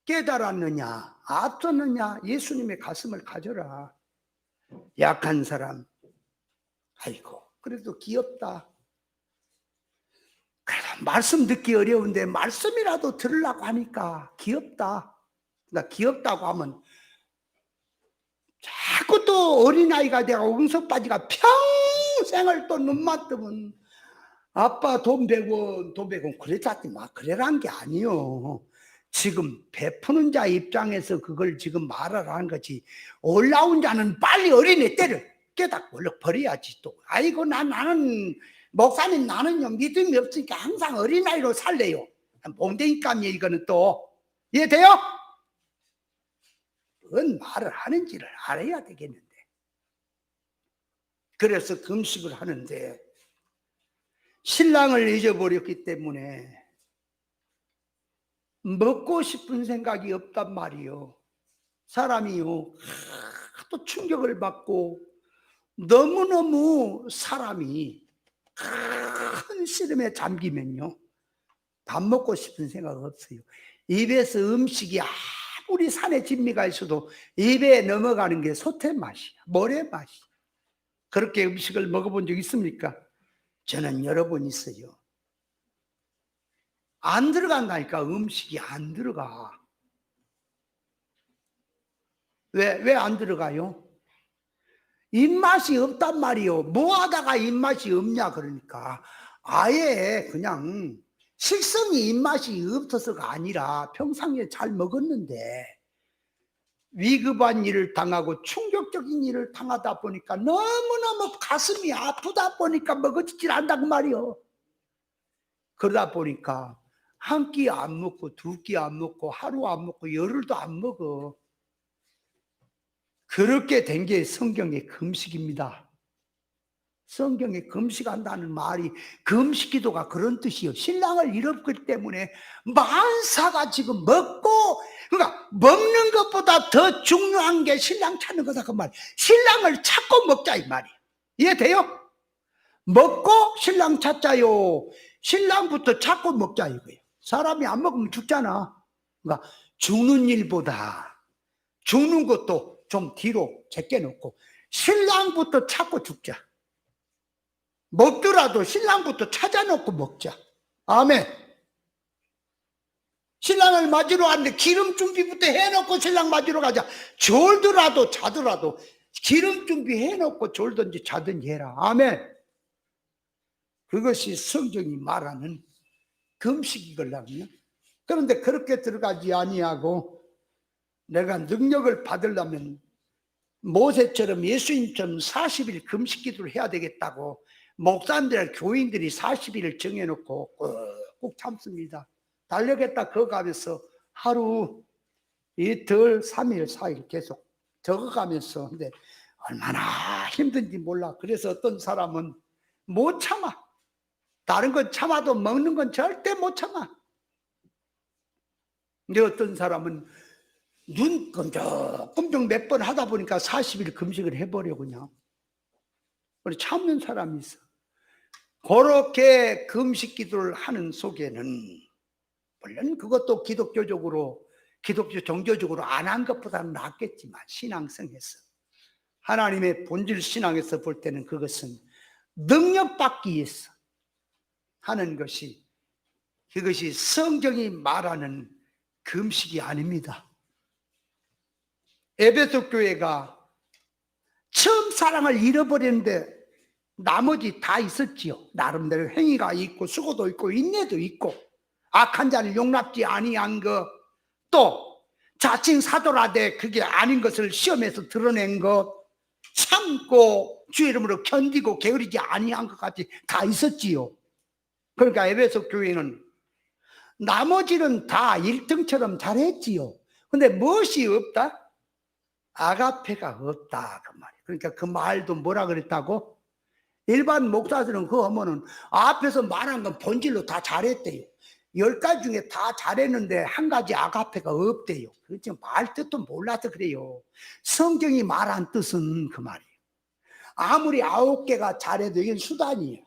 Speaker 1: 깨달았느냐 앞섰느냐 예수님의 가슴을 가져라. 약한 사람 아이고 그래도 귀엽다. 그래도 말씀 듣기 어려운데 말씀이라도 들으려고 하니까 귀엽다. 그러니까 귀엽다고 하면 자꾸 또 어린아이가 되고 응석바지가 평생을 또 눈만 뜨면 아빠 돈 100원 그랬지 막 그래란 게 아니요. 지금 베푸는 자 입장에서 그걸 지금 말하라는 거지. 올라온 자는 빨리 어린애 때를 깨닫고 얼른 버려야지 또. 아이고 나는 목사님 나는요 믿음이 없으니까 항상 어린아이로 살래요. 몽댕이감이에요 이거는 또. 이해돼요? 뭔 말을 하는지를 알아야 되겠는데. 그래서 금식을 하는데 신랑을 잊어버렸기 때문에 먹고 싶은 생각이 없단 말이요. 사람이요 또 충격을 받고 너무너무 사람이 큰 시름에 잠기면요 밥 먹고 싶은 생각 없어요. 입에서 음식이 아무리 산에 진미가 있어도 입에 넘어가는 게 솥의 맛이야. 모래 맛이야. 그렇게 음식을 먹어본 적 있습니까? 저는 여러 번 있어요. 안 들어간다니까. 음식이 안 들어가. 왜 안 들어가요? 입맛이 없단 말이요. 뭐 하다가 입맛이 없냐 그러니까 아예 그냥 식성이 입맛이 없어서가 아니라 평상시에 잘 먹었는데 위급한 일을 당하고 충격적인 일을 당하다 보니까 너무너무 가슴이 아프다 보니까 먹어지질 않다고 말이요. 그러다 보니까 한 끼 안 먹고 두 끼 안 먹고 하루 안 먹고 열흘도 안 먹어. 그렇게 된 게 성경의 금식입니다. 성경에 금식한다는 말이, 금식기도가 그런 뜻이요. 신랑을 잃었기 때문에 만사가 지금 먹고, 그러니까 먹는 것보다 더 중요한 게 신랑 찾는 거다 그 말. 신랑을 찾고 먹자 이 말이에요. 이해돼요? 먹고 신랑 찾자요. 신랑부터 찾고 먹자 이거예요. 사람이 안 먹으면 죽잖아. 그러니까 죽는 일보다 죽는 것도 좀 뒤로 제껴놓고 신랑부터 찾고 죽자. 먹더라도 신랑부터 찾아놓고 먹자. 아멘. 신랑을 맞으러 왔는데 기름 준비부터 해놓고 신랑 맞으러 가자. 졸더라도 자더라도 기름 준비해놓고 졸든지 자든지 해라. 아멘. 그것이 성경이 말하는 금식이거든요. 그런데 그렇게 들어가지 아니하고 내가 능력을 받으려면 모세처럼 예수님처럼 40일 금식기도를 해야 되겠다고 목사님들, 교인들이 40일을 정해놓고 꼭 참습니다. 달력에다 그어가면서 하루, 이틀, 3일, 4일 계속 적어가면서. 근데 얼마나 힘든지 몰라. 그래서 어떤 사람은 못 참아. 다른 건 참아도 먹는 건 절대 못 참아. 근데 어떤 사람은 눈 끔적끔적 몇 번 하다 보니까 40일 금식을 해버려 그냥. 참는 사람이 있어. 그렇게 금식 기도를 하는 속에는 물론 그것도 기독교 정교적으로 안 한 것보다는 낫겠지만 신앙성에서 하나님의 본질 신앙에서 볼 때는 그것은 능력받기 위해서 하는 것이, 그것이 성경이 말하는 금식이 아닙니다. 에베소 교회가 처음 사랑을 잃어버렸는데 나머지 다 있었지요. 나름대로 행위가 있고 수고도 있고 인내도 있고 악한 자를 용납지 아니한 것, 또 자칭 사도라되 그게 아닌 것을 시험에서 드러낸 것, 참고 주 이름으로 견디고 게으르지 아니한 것까지 다 있었지요. 그러니까 에베소 교회는 나머지는 다 1등처럼 잘했지요. 근데 무엇이 없다? 아가페가 없다 그 말이에요. 그러니까 그 말도 뭐라 그랬다고? 일반 목사들은 그거 하면은 앞에서 말한 건 본질로 다 잘했대요. 10가지 중에 다 잘했는데 한 가지 아가페가 없대요. 그렇지, 말 뜻도 몰라서 그래요. 성경이 말한 뜻은 그 말이에요. 아무리 9개가 잘해도 이건 수단이에요.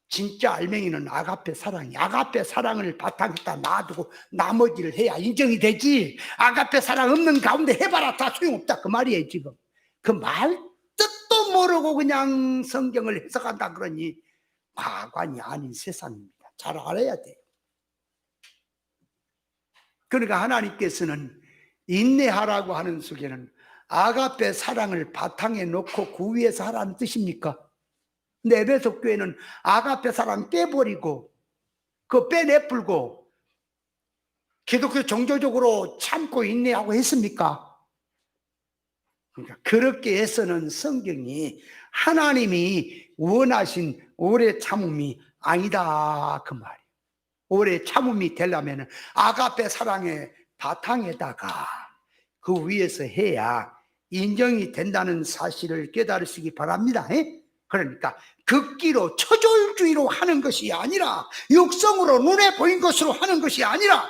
Speaker 1: 진짜 알맹이는 아가페 사랑이. 아가페 사랑을 바탕에다 놔두고 나머지를 해야 인정이 되지. 아가페 사랑 없는 가운데 해봐라 다 소용없다 그 말이에요. 지금 그 말 뜻도 모르고 그냥 성경을 해석한다 그러니 과관이 아닌 세상입니다. 잘 알아야 돼요. 그러니까 하나님께서는 인내하라고 하는 속에는 아가페 사랑을 바탕에 놓고 그 위에서 하라는 뜻입니까? 근데 에베소 교회는 아가페 사랑 빼버리고 그거 빼내풀고 기독교 종교적으로 참고 인내하고 했습니까? 그러니까 그렇게 해서는 성경이 하나님이 원하신 오래 참음이 아니다 그 말이에요. 오래 참음이 되려면 아가페 사랑의 바탕에다가 그 위에서 해야 인정이 된다는 사실을 깨달으시기 바랍니다. 그러니까 극기로 처졸주의로 하는 것이 아니라 육성으로 눈에 보인 것으로 하는 것이 아니라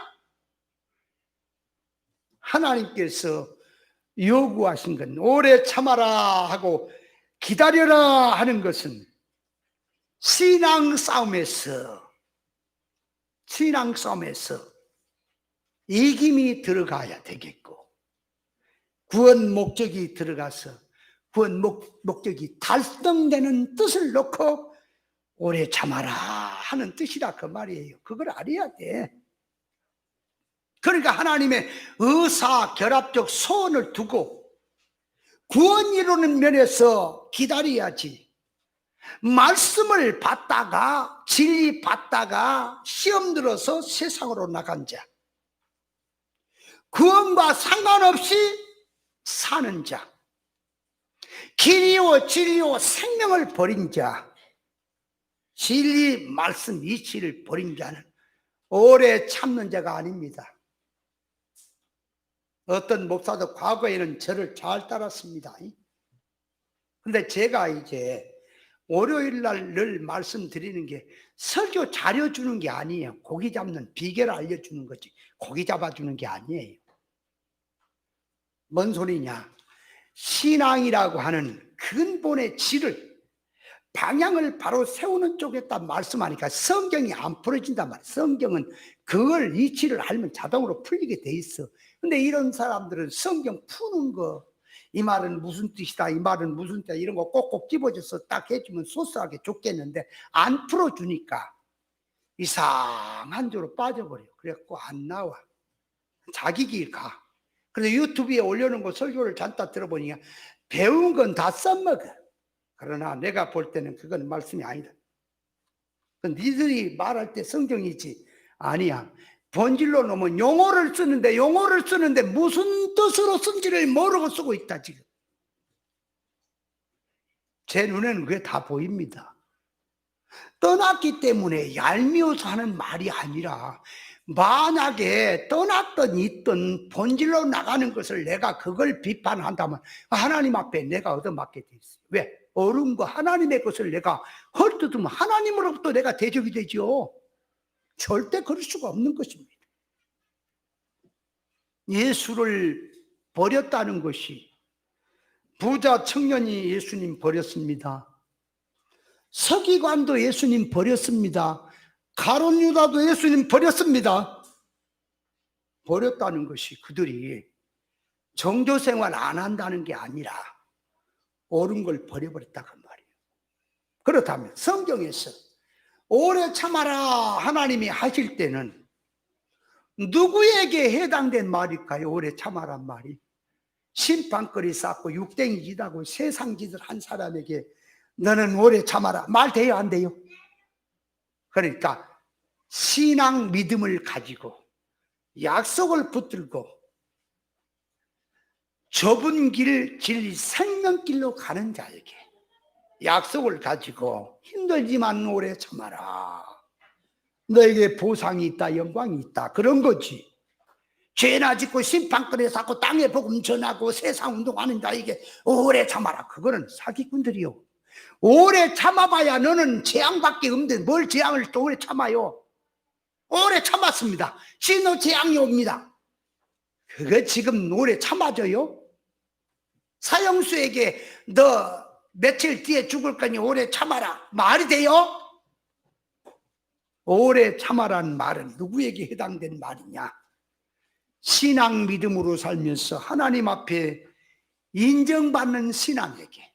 Speaker 1: 하나님께서 요구하신 건 오래 참아라 하고 기다려라 하는 것은 신앙 싸움에서 이김이 들어가야 되겠고 구원 목적이 들어가서 구원 목적이 달성되는 뜻을 놓고 오래 참아라 하는 뜻이라 그 말이에요. 그걸 알아야 돼. 그러니까 하나님의 의사결합적 소원을 두고 구원 이루는 면에서 기다려야지. 말씀을 받다가 진리 받다가 시험 들어서 세상으로 나간 자, 구원과 상관없이 사는 자, 길이요 진리요 생명을 버린 자, 진리 말씀 이치를 버린 자는 오래 참는 자가 아닙니다. 어떤 목사도 과거에는 저를 잘 따랐습니다. 근데 제가 이제 월요일 날 늘 말씀드리는 게 설교 자료 주는 게 아니에요. 고기 잡는 비결을 알려주는 거지. 고기 잡아주는 게 아니에요. 뭔 소리냐? 신앙이라고 하는 근본의 질을, 방향을 바로 세우는 쪽에다 말씀하니까 성경이 안 풀어진단 말이에요. 성경은 그걸 이치를 알면 자동으로 풀리게 돼 있어. 근데 이런 사람들은 성경 푸는 거, 이 말은 무슨 뜻이다, 이 말은 무슨 뜻이다, 이런 거 꼭꼭 집어줘서 딱 해주면 소소하게 좋겠는데 안 풀어주니까 이상한 쪽으로 빠져버려. 그래갖고 안 나와. 자기 길 가. 그래서 유튜브에 올려놓은 거 설교를 잔뜩 들어보니까 배운 건 다 써먹어. 그러나 내가 볼 때는 그건 말씀이 아니다. 니들이 말할 때 성경이지. 아니야. 본질로 놓으면 용어를 쓰는데 무슨 뜻으로 쓴지를 모르고 쓰고 있다 지금. 제 눈에는 그게 다 보입니다. 떠났기 때문에 얄미워서 하는 말이 아니라, 만약에 떠났든 있든 본질로 나가는 것을 내가 그걸 비판한다면 하나님 앞에 내가 얻어맞게 돼 있어요. 왜? 어른과 하나님의 것을 내가 헐뜯으면 하나님으로부터 내가 대적이 되죠. 절대 그럴 수가 없는 것입니다. 예수를 버렸다는 것이, 부자 청년이 예수님 버렸습니다. 서기관도 예수님 버렸습니다. 가룟 유다도 예수님 버렸습니다. 버렸다는 것이 그들이 정조생활 안 한다는 게 아니라 옳은 걸 버려버렸다 그 말이에요. 그렇다면 성경에서 오래 참아라 하나님이 하실 때는 누구에게 해당된 말일까요? 오래 참아란 말이. 심판거리 쌓고 육댕이 지다고 세상 짓을 한 사람에게 너는 오래 참아라 말 돼요 안 돼요? 그러니까 신앙 믿음을 가지고 약속을 붙들고 좁은 길 진리 생명길로 가는 자에게 약속을 가지고 힘들지만 오래 참아라, 너에게 보상이 있다, 영광이 있다, 그런 거지. 죄나 짓고 심판거리에 쌓고 땅에 복음 전하고 세상 운동하는 자에게 오래 참아라, 그거는 사기꾼들이요. 오래 참아봐야 너는 재앙밖에 없는데 뭘 재앙을 또 오래 참아요. 오래 참았습니다. 진노 재앙이 옵니다. 그거 지금 오래 참아줘요? 사형수에게 너 며칠 뒤에 죽을 거니 오래 참아라 말이 돼요? 오래 참아라는 말은 누구에게 해당된 말이냐? 신앙 믿음으로 살면서 하나님 앞에 인정받는 신앙에게.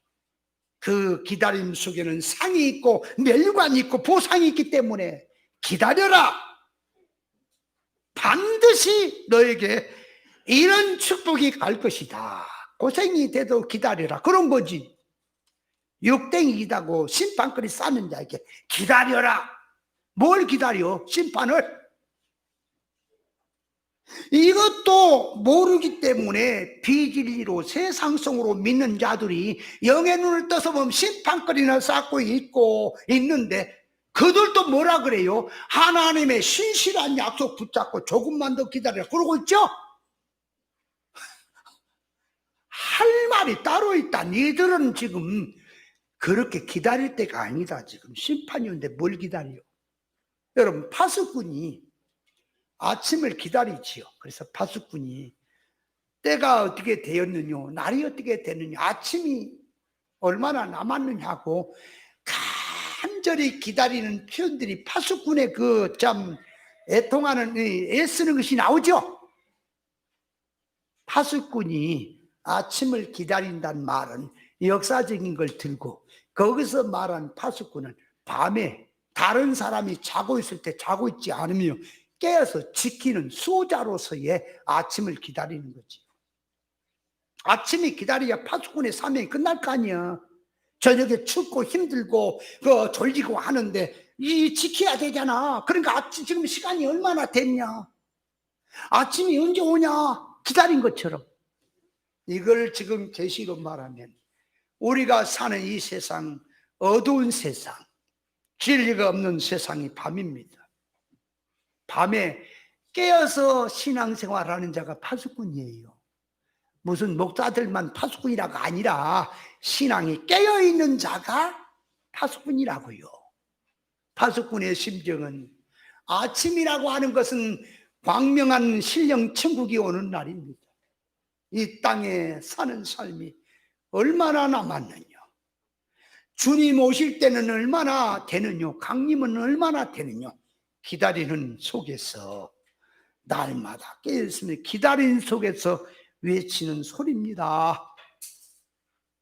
Speaker 1: 그 기다림 속에는 상이 있고 멸관이 있고 보상이 있기 때문에 기다려라, 반드시 너에게 이런 축복이 갈 것이다, 고생이 돼도 기다려라, 그런 거지. 육댕이다고 심판거리 쌓는 자에게 기다려라. 뭘 기다려? 심판을. 이것도 모르기 때문에 비진리로 세상성으로 믿는 자들이 영의 눈을 떠서 보면 심판거리나 쌓고 있고 있는데, 그들도 뭐라 그래요? 하나님의 신실한 약속 붙잡고 조금만 더 기다려 그러고 있죠? 할 말이 따로 있다. 니들은 지금 그렇게 기다릴 때가 아니다. 지금 심판이 오는데 뭘 기다려? 여러분, 파수꾼이 아침을 기다리지요. 그래서 파수꾼이 때가 어떻게 되었느냐, 날이 어떻게 되느냐, 아침이 얼마나 남았느냐고 간절히 기다리는 표현들이 파수꾼의 그 참 애통하는, 애쓰는 것이 나오죠. 파수꾼이 아침을 기다린다는 말은 역사적인 걸 들고, 거기서 말한 파수꾼은 밤에 다른 사람이 자고 있을 때 자고 있지 않으며 깨어서 지키는 수호자로서의 아침을 기다리는 거지. 아침이 기다려야 파수꾼의 사명이 끝날 거 아니야. 저녁에 춥고 힘들고 졸리고 하는데 이 지켜야 되잖아. 그러니까 아침, 지금 시간이 얼마나 됐냐, 아침이 언제 오냐 기다린 것처럼 이걸 지금 계시로 말하면 우리가 사는 이 세상, 어두운 세상, 진리가 없는 세상이 밤입니다. 밤에 깨어서 신앙생활하는 자가 파수꾼이에요. 무슨 목사들만 파수꾼이라고 아니라 신앙이 깨어있는 자가 파수꾼이라고요. 파수꾼의 심정은 아침이라고 하는 것은 광명한 신령 천국이 오는 날입니다. 이 땅에 사는 삶이 얼마나 남았느냐, 주님 오실 때는 얼마나 되느냐, 강림은 얼마나 되느냐, 기다리는 속에서 날마다 깨어있으며 기다리는 속에서 외치는 소리입니다.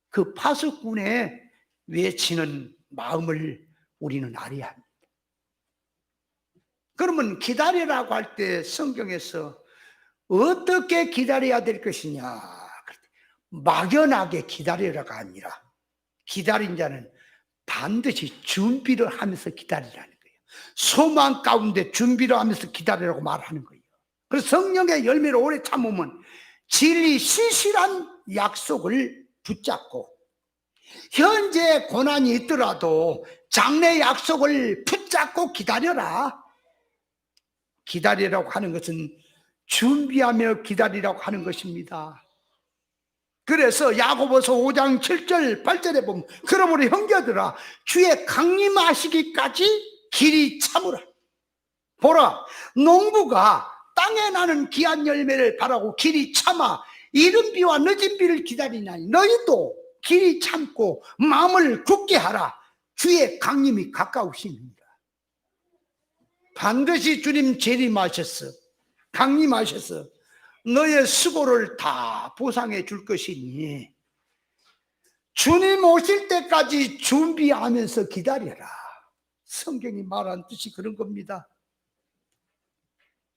Speaker 1: 그 파수꾼의 외치는 마음을 우리는 알아야 합니다. 그러면 기다리라고 할 때 성경에서 어떻게 기다려야 될 것이냐, 막연하게 기다리라가 아니라 기다린 자는 반드시 준비를 하면서 기다리라는 거예요. 소망 가운데 준비를 하면서 기다리라고 말하는 거예요. 그래서 성령의 열매를 오래 참으면 진리 신실한 약속을 붙잡고, 현재 고난이 있더라도 장래 약속을 붙잡고 기다려라. 기다리라고 하는 것은 준비하며 기다리라고 하는 것입니다. 그래서 야고보서 5장 7절 8절에 보면, 그러므로 형제들아 주의 강림하시기까지 길이 참으라. 보라, 농부가 땅에 나는 귀한 열매를 바라고 길이 참아 이른 비와 늦은 비를 기다리나니 너희도 길이 참고 마음을 굳게 하라. 주의 강림이 가까우십니다. 반드시 주님 재림하셔서 강림하셔서 너의 수고를 다 보상해 줄 것이니 주님 오실 때까지 준비하면서 기다려라. 성경이 말한 뜻이 그런 겁니다.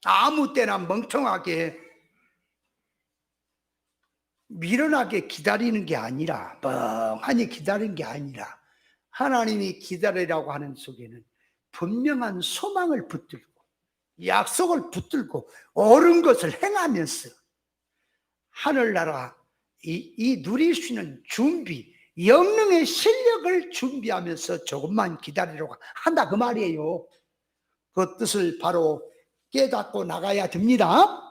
Speaker 1: 아무 때나 멍청하게 미련하게 기다리는 게 아니라, 멍하니 기다리는 게 아니라, 하나님이 기다리라고 하는 속에는 분명한 소망을 붙들고 약속을 붙들고 옳은 것을 행하면서 하늘나라 이 누릴 수 있는 준비, 영능의 실력을 준비하면서 조금만 기다리라고 한다 그 말이에요. 그 뜻을 바로 깨닫고 나가야 됩니다.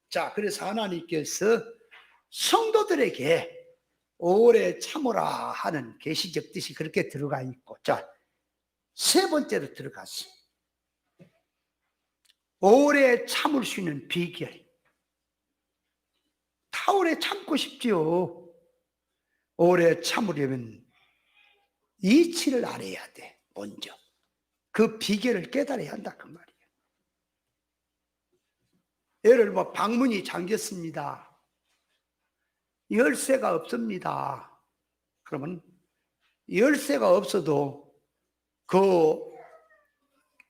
Speaker 1: 자, 그래서 하나님께서 성도들에게 오래 참으라 하는 계시적 뜻이 그렇게 들어가 있고, 자, 세 번째로 들어갔습니다. 오래 참을 수 있는 비결. 다 오래 참고 싶지요. 오래 참으려면 이치를 알아야 돼. 먼저 그 비결을 깨달아야 한다 그 말이에요. 예를 들어 방문이 잠겼습니다. 열쇠가 없습니다. 그러면 열쇠가 없어도 그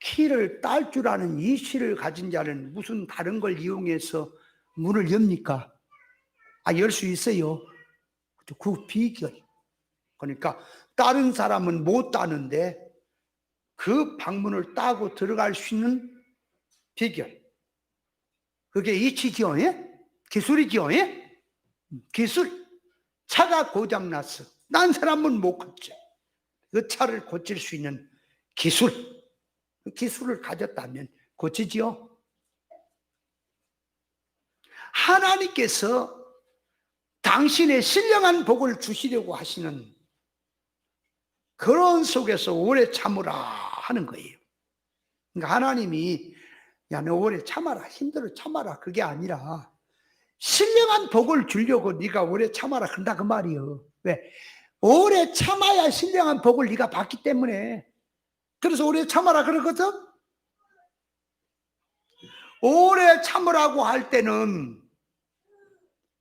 Speaker 1: 키를 딸 줄 아는 이치를 가진 자는 무슨 다른 걸 이용해서 문을 엽니까? 열 수 있어요. 그 비결. 그러니까 다른 사람은 못 따는데 그 방문을 따고 들어갈 수 있는 비결. 그게 이치지요. 예? 기술이지요. 예? 기술. 차가 고장났어. 난 사람은 못 고쳐. 그 차를 고칠 수 있는 기술. 그 기술을 가졌다면 고치지요. 하나님께서 당신의 신령한 복을 주시려고 하시는 그런 속에서 오래 참으라 하는 거예요. 그러니까 하나님이 야, 너 오래 참아라, 힘들어 참아라, 그게 아니라 신령한 복을 주려고 네가 오래 참아라 그런다 그 말이에요. 왜? 오래 참아야 신령한 복을 네가 받기 때문에. 그래서 오래 참아라 그러거든. 오래 참으라고 할 때는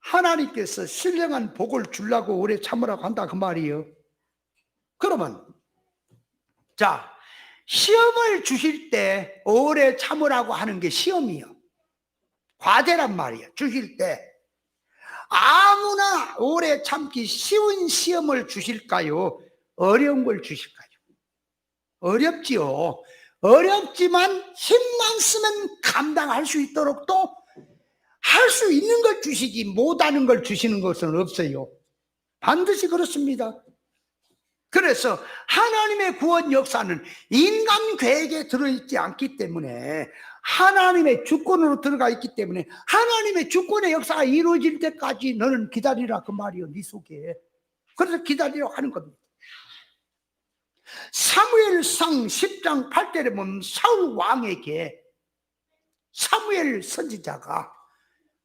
Speaker 1: 하나님께서 신령한 복을 주려고 오래 참으라고 한다 그 말이에요. 그러면 자, 시험을 주실 때 오래 참으라고 하는 게 시험이요. 과제란 말이에요. 주실 때 아무나 오래 참기 쉬운 시험을 주실까요? 어려운 걸 주실까요? 어렵지요. 어렵지만 힘만 쓰면 감당할 수 있도록 또 할 수 있는 걸 주시지 못하는 걸 주시는 것은 없어요. 반드시 그렇습니다. 그래서 하나님의 구원 역사는 인간 계획에 들어있지 않기 때문에, 하나님의 주권으로 들어가 있기 때문에 하나님의 주권의 역사가 이루어질 때까지 너는 기다리라, 그 말이요, 네 속에. 그래서 기다리라고 하는 겁니다. 사무엘상 10장 8절에 보면 사울 왕에게 사무엘 선지자가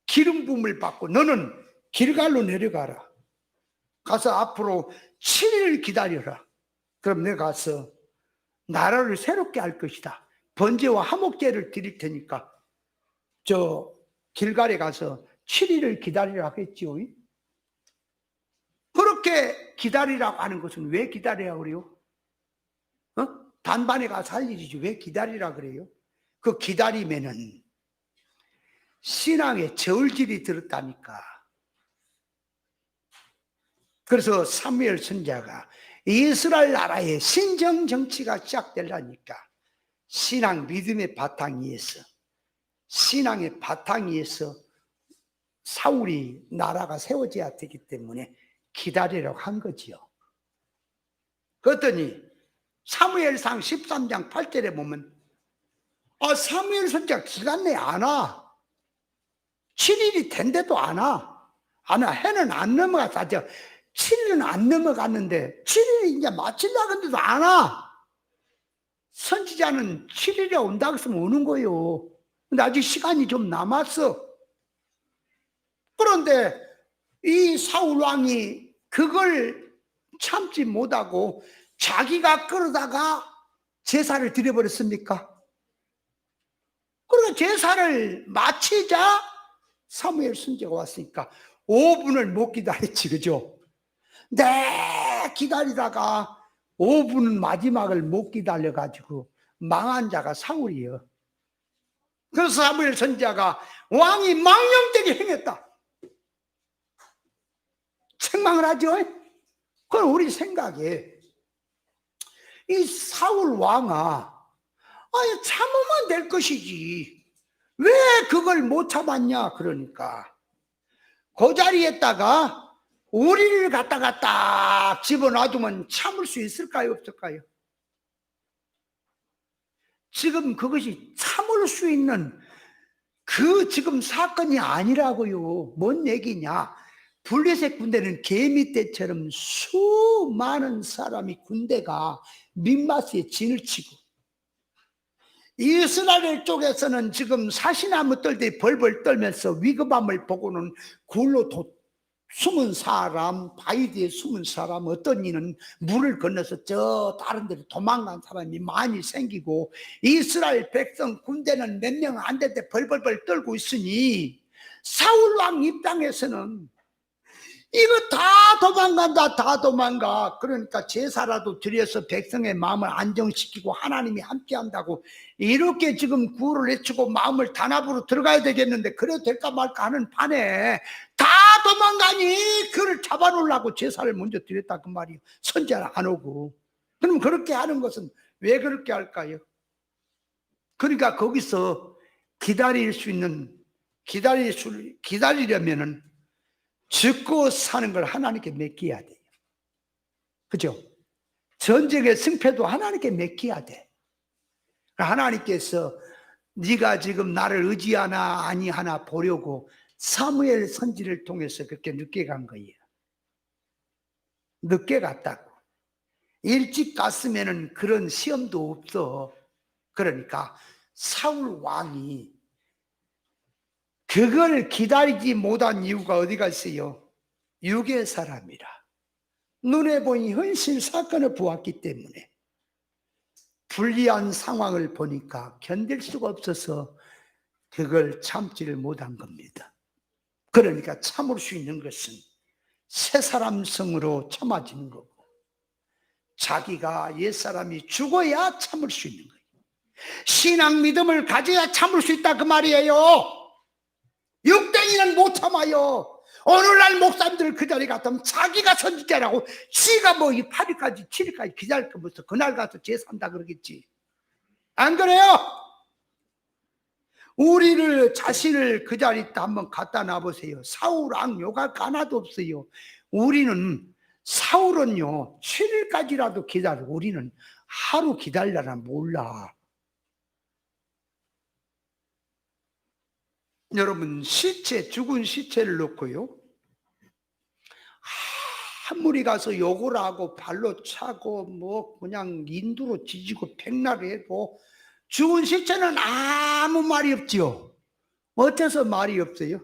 Speaker 1: 기름 부음을 받고, 너는 길갈로 내려가라, 가서 앞으로 7일을 기다려라. 그럼 내가 가서 나라를 새롭게 할 것이다. 번제와 화목제를 드릴 테니까 저 길갈에 가서 7일을 기다리라고 했지요. 그렇게 기다리라고 하는 것은 왜 기다리라고 그래요? 단반에 가서 할 일이지 왜 기다리라 그래요? 그 기다리면은 신앙에 저울질이 들었다니까. 그래서 사무엘 선지자가 이스라엘 나라의 신정 정치가 시작되려니까 신앙 믿음의 바탕 위에서, 신앙의 바탕 위에서 사울이 나라가 세워져야 되기 때문에 기다리라고 한 거지요. 그랬더니 사무엘상 13장 8절에 보면 사무엘 선지자가 기간 내에 안 와. 7일이 된데도 안 와. 해는 안 넘어갔다. 7일은 안 넘어갔는데 7일이 이제 마치려고 하는데도 안 와. 선지자는 7일에 온다고 했으면 오는 거예요. 근데 아직 시간이 좀 남았어. 그런데 이 사울 왕이 그걸 참지 못하고 자기가 끌어다가 제사를 드려버렸습니까? 그리고 제사를 마치자 사무엘 선지자가 왔으니까 5분을 못 기다렸지, 그죠? 기다리다가 5분 마지막을 못 기다려가지고 망한 자가 사울이에요. 그래서 사무엘 선지자가 왕이 망령되게 행했다, 책망을 하죠. 그건 우리 생각에 이 사울 왕아, 참으면 될 것이지 왜 그걸 못 참았냐. 그러니까 그 자리에다가 우리를 갖다가 딱 집어놔두면 참을 수 있을까요, 없을까요? 지금 그것이 참을 수 있는 그 지금 사건이 아니라고요. 뭔 얘기냐? 블레셋 군대는 개미 떼처럼 수많은 사람이, 군대가 민마스에 진을 치고, 이스라엘 쪽에서는 지금 사시나무 떨 때 벌벌 떨면서 위급함을 보고는 굴로 숨은 사람, 바위 뒤에 숨은 사람, 어떤 이는 물을 건너서 저 다른 데로 도망간 사람이 많이 생기고, 이스라엘 백성 군대는 몇 명 안 되는데 벌벌벌 떨고 있으니 사울 왕 입장에서는 이거 다 도망간다, 다 도망가. 그러니까 제사라도 드려서 백성의 마음을 안정시키고 하나님이 함께 한다고 이렇게 지금 구호를 외치고 마음을 단합으로 들어가야 되겠는데, 그래도 될까 말까 하는 판에 다 도망가니 그를 잡아놓으려고 제사를 먼저 드렸다, 그 말이에요. 선지자는 안 오고. 그럼 그렇게 하는 것은 왜 그렇게 할까요? 그러니까 거기서 기다리려면은 죽고 사는 걸 하나님께 맡겨야 돼요. 그죠? 전쟁의 승패도 하나님께 맡겨야 돼. 하나님께서 네가 지금 나를 의지하나 아니하나 보려고 사무엘 선지를 통해서 그렇게 늦게 간 거예요. 늦게 갔다고. 일찍 갔으면은 그런 시험도 없어. 그러니까 사울 왕이 그걸 기다리지 못한 이유가 어디가 있어요? 육의 사람이라. 눈에 보인 현실 사건을 보았기 때문에 불리한 상황을 보니까 견딜 수가 없어서 그걸 참지를 못한 겁니다. 그러니까 참을 수 있는 것은 새 사람성으로 참아지는 거고, 자기가 옛사람이 죽어야 참을 수 있는 거예요. 신앙 믿음을 가져야 참을 수 있다, 그 말이에요. 육댕이는 못 참아요. 오늘날 목사님들 그 자리 갔다면 자기가 선지자라고 지가 뭐 이 8일까지 7일까지 기다릴 거면서 그날 가서 제사한다 그러겠지. 안 그래요? 우리를 자신을 그 자리에 한번 갖다 놔보세요. 사울왕 욕할 거 하나도 없어요. 우리는 사울은요 7일까지라도 기다려. 우리는 하루 기다려나 몰라. 여러분 시체, 죽은 시체를 놓고요 한무리 가서 욕을 하고 발로 차고 뭐 그냥 인두로 지지고 백날을 해도 죽은 시체는 아무 말이 없지요. 어째서 말이 없어요?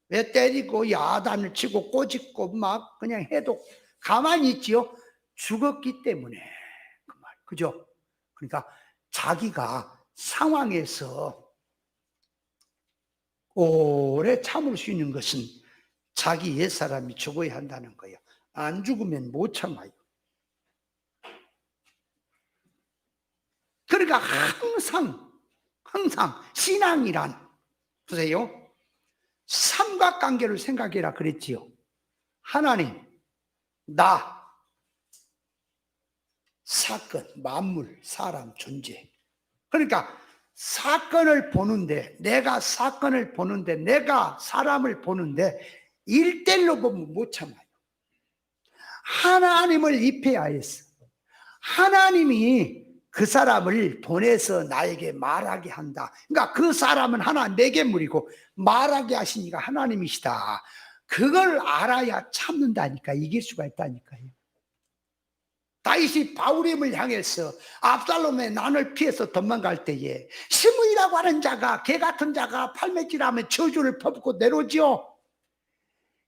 Speaker 1: 왜 때리고 야단을 치고 꼬집고 막 그냥 해도 가만히 있지요? 죽었기 때문에 그 말, 그죠? 그러니까 자기가 상황에서 오래 참을 수 있는 것은 자기 옛사람이 죽어야 한다는 거예요. 안 죽으면 못 참아요. 그러니까 항상 신앙이란 보세요. 삼각관계를 생각해라 그랬지요. 하나님, 나, 사건, 만물, 사람, 존재. 그러니까 사건을 보는데 내가 사건을 보는데 내가 사람을 보는데 1대1로 보면 못 참아요. 하나님을 입혀야 했어. 하나님이 그 사람을 보내서 나에게 말하게 한다. 그러니까 그 사람은 하나 내게물이고 말하게 하시니까 하나님이시다. 그걸 알아야 참는다니까. 이길 수가 있다니까요. 다윗이 바울임을 향해서 압살롬의 난을 피해서 도망갈 때에 시므이라고 하는 자가, 개 같은 자가 팔매질하면 저주를 퍼붓고 내려오죠.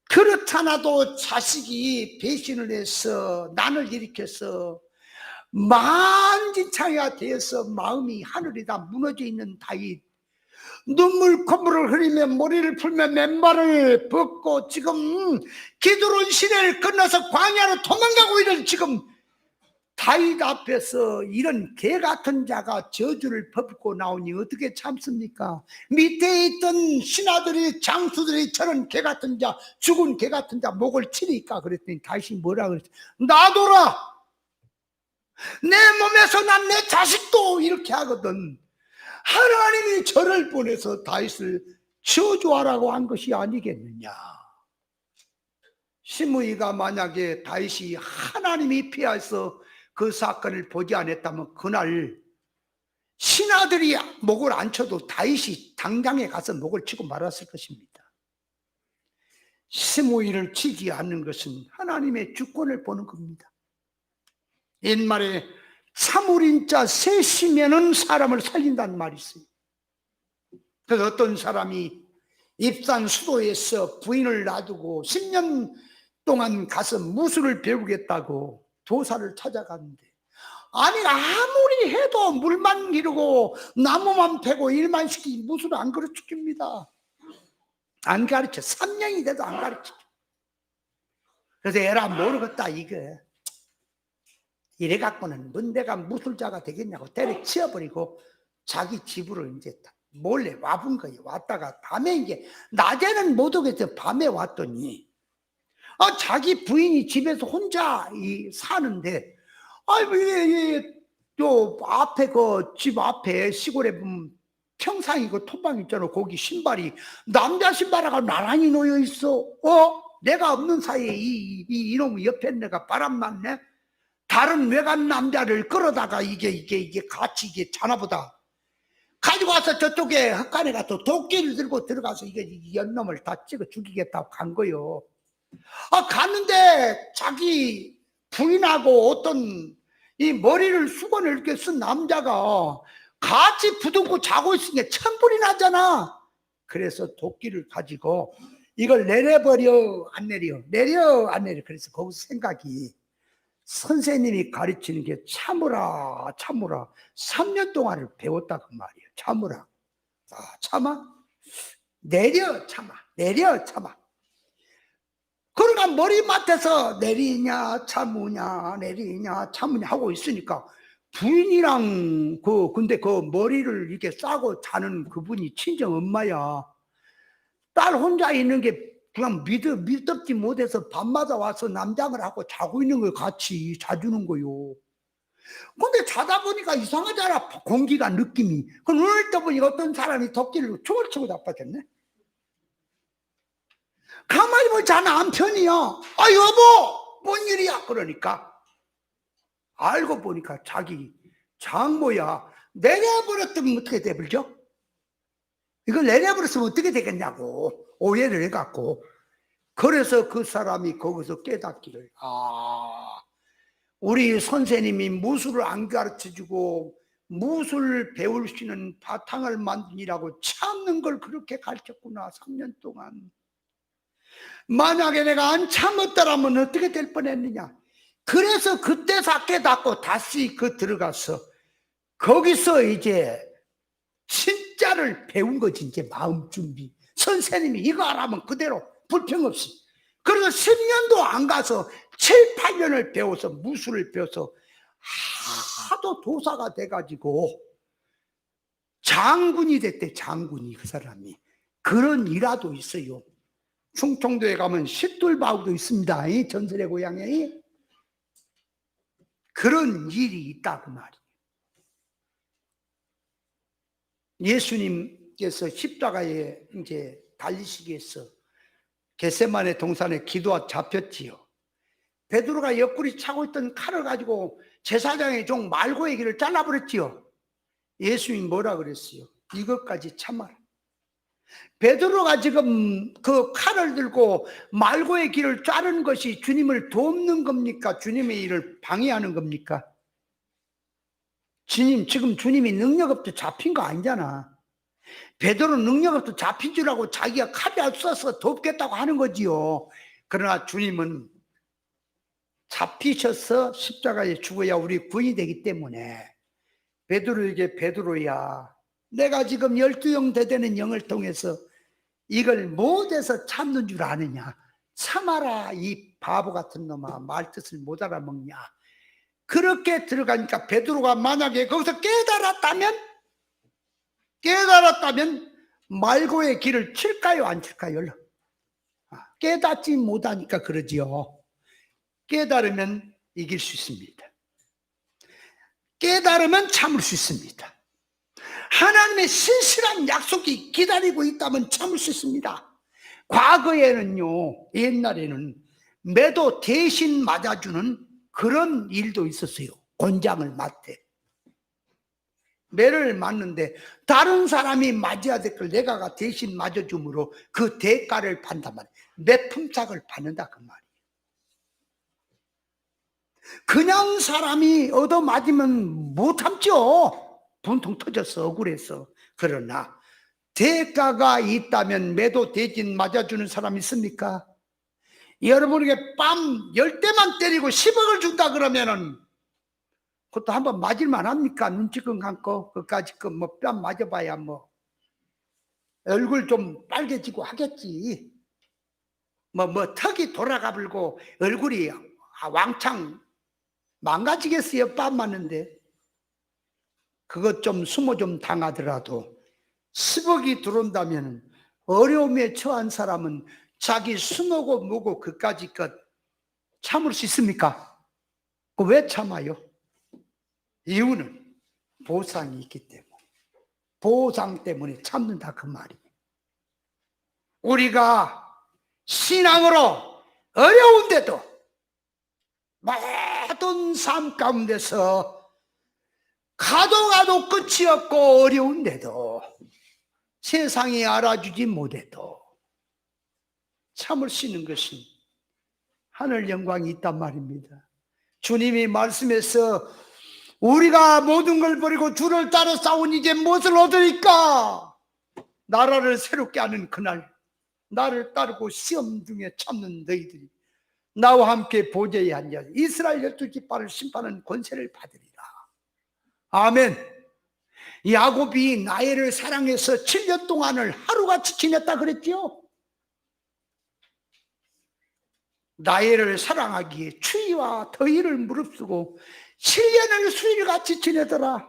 Speaker 1: 그렇잖아도 자식이 배신을 해서 난을 일으켜서 만진창이가 되어서 마음이 하늘이 다 무너져 있는 다윗, 눈물 콧물을 흘리며 머리를 풀며 맨발을 벗고 지금 기드론 시내를 건너서 광야로 도망가고 있는 지금 다윗 앞에서 이런 개 같은 자가 저주를 퍼붓고 나오니 어떻게 참습니까? 밑에 있던 신하들이, 장수들이 저런 개 같은 자, 죽은 개 같은 자 목을 치니까 그랬더니 다윗이 뭐라 그랬지? 놔둬라! 내 몸에서 난 내 자식도 이렇게 하거든. 하나님이 저를 보내서 다윗을 저주하라고 한 것이 아니겠느냐. 시므이가 만약에 다윗이 하나님이 피해서 그 사건을 보지 않았다면 그날 신하들이 목을 안 쳐도 다윗이 당장에 가서 목을 치고 말았을 것입니다. 시므이를 치지 않는 것은 하나님의 주권을 보는 겁니다. 옛말에 참으린 자 셋이면은 사람을 살린다는 말이 있어요. 그래서 어떤 사람이 입산 수도에서 부인을 놔두고 10년 동안 가서 무술을 배우겠다고 도사를 찾아갔는데, 아니 아무리 해도 물만 기르고 나무만 패고 일만 시키지 무술을 안 가르쳐줍니다. 안 가르쳐. 3년이 돼도 안 가르쳐. 그래서 에라 모르겠다 이거 이래 갖고는 뭔데가 무술자가 되겠냐고 때려치워버리고 자기 집으로 이제 몰래 와본 거예요. 왔다가 밤에 이제 낮에는 못 오겠어. 밤에 왔더니 자기 부인이 집에서 혼자 사는데 요 앞에 그 집 앞에 시골에 보면 평상이고 토방 있잖아. 거기 신발이 남자 신발하고 나란히 놓여 있어. 내가 없는 사이에 이놈의 옆에 내가 바람 맞네. 다른 외간 남자를 끌어다가 이게 같이 이게 자나보다 가지고 와서 저쪽에 헛간에 가서 도끼를 들고 들어가서 이게 연놈을 다 찍어 죽이겠다고 간 거요. 갔는데 자기 부인하고 어떤 이 머리를 수건을 이렇게 쓴 남자가 같이 부둥고 자고 있으니까 천불이 나잖아. 그래서 도끼를 가지고 이걸 내려버려 안 내려 내려 안 내려. 그래서 거기서 생각이 선생님이 가르치는 게 참으라 3년 동안을 배웠다 그 말이에요. 참으라. 참아? 내려 참아. 그러니까 머리맡에서 내리냐 참으냐 내리냐 참으냐 하고 있으니까 부인이랑 근데 그 머리를 이렇게 싸고 자는 그분이 친정 엄마야. 딸 혼자 있는 게 그냥 믿었지 못해서 밤마다 와서 남장을 하고 자고 있는 걸 같이 자주는 거요. 근데 자다 보니까 이상하잖아. 공기가 느낌이. 그럼 눈을 떠보니 어떤 사람이 도끼를 총을 치고 자빠졌네. 가만히 보면 자 남편이야. 아 여보 뭔 일이야. 그러니까 알고 보니까 자기 장모야. 내려버렸으면 어떻게 돼버려? 이걸 내려버렸으면 어떻게 되겠냐고 오해를 해갖고. 그래서 그 사람이 거기서 깨닫기를, 우리 선생님이 무술을 안 가르쳐주고 무술 배울 수 있는 바탕을 만드니라고 참는 걸 그렇게 가르쳤구나. 3년 동안. 만약에 내가 안 참았더라면 어떻게 될 뻔했느냐. 그래서 그때서 깨닫고 다시 들어가서 거기서 이제 진짜를 배운 거지. 이제 마음 준비. 선생님이 이거 하라면 그대로 불평 없이. 그래서 10년도 안 가서 7, 8년을 배워서 무술을 배워서 하도 도사가 돼가지고 장군이 됐대. 장군이. 그 사람이. 그런 일화도 있어요. 충청도에 가면 십돌바우도 있습니다. 이 전설의 고향에. 그런 일이 있다고 말이에요. 예수님께서 십자가에 이제 달리시기 위해서 겟세마네 동산에 기도가 잡혔지요. 베드로가 옆구리 차고 있던 칼을 가지고 제사장의 종 말고의 귀를 잘라버렸지요. 예수님이 뭐라 그랬어요? 이것까지 참아라. 베드로가 지금 그 칼을 들고 말고의 귀를 자르는 것이 주님을 돕는 겁니까? 주님의 일을 방해하는 겁니까? 지금 주님이 능력 없어 잡힌 거 아니잖아. 베드로는 능력 없어 잡힌 줄 알고 자기가 칼을 쏴서 돕겠다고 하는 거지요. 그러나 주님은 잡히셔서 십자가에 죽어야 우리 구원이 되기 때문에 베드로에게, 베드로야, 내가 지금 12영 대되는 영을 통해서 이걸 못해서 참는 줄 아느냐. 참아라 이 바보 같은 놈아. 말뜻을 못 알아먹냐. 그렇게 들어가니까 베드로가 만약에 거기서 깨달았다면 말고의 길을 칠까요 안 칠까요? 깨닫지 못하니까 그러지요. 깨달으면 이길 수 있습니다. 깨달으면 참을 수 있습니다. 하나님의 신실한 약속이 기다리고 있다면 참을 수 있습니다. 과거에는요, 옛날에는 매도 대신 맞아주는 그런 일도 있었어요. 권장을 맞대. 매를 맞는데 다른 사람이 맞아야 될 걸 내가 대신 맞아줌으로 그 대가를 판단 말이에요. 매 품삯을 받는다 그 말이에요. 그냥 사람이 얻어맞으면 못 참죠. 분통 터져서 억울해서. 그러나 대가가 있다면 매도 대신 맞아주는 사람이 있습니까? 여러분에게 뺨 10대만 때리고 10억을 준다 그러면은 그것도 한번 맞을만 합니까? 눈치껏 감고 그까지 뭐 뺨 맞아봐야 뭐 얼굴 좀 빨개지고 하겠지. 뭐 턱이 돌아가 불고 얼굴이 왕창 망가지겠어요. 뺨 맞는데. 그것 좀 숨어 좀 당하더라도 10억이 들어온다면 어려움에 처한 사람은 자기 숨어고 뭐고 그까지 것 참을 수 있습니까? 왜 참아요? 이유는 보상이 있기 때문에. 보상 때문에 참는다 그 말이에요. 우리가 신앙으로 어려운데도 모든 삶 가운데서 가도 끝이 없고 어려운데도 세상이 알아주지 못해도 참을 수 있는 것은 하늘 영광이 있단 말입니다. 주님이 말씀해서 우리가 모든 걸 버리고 주를 따라 싸우니 이제 무엇을 얻으리까? 나라를 새롭게 하는 그날, 나를 따르고 시험 중에 참는 너희들이 나와 함께 보좌에 앉아 이스라엘 12지파를 심판하는 권세를 받으리라. 아멘. 야곱이 나엘을 사랑해서 7년 동안을 하루같이 지냈다 그랬지요. 나엘을 사랑하기에 추위와 더위를 무릅쓰고 7년을 수일같이 지내더라.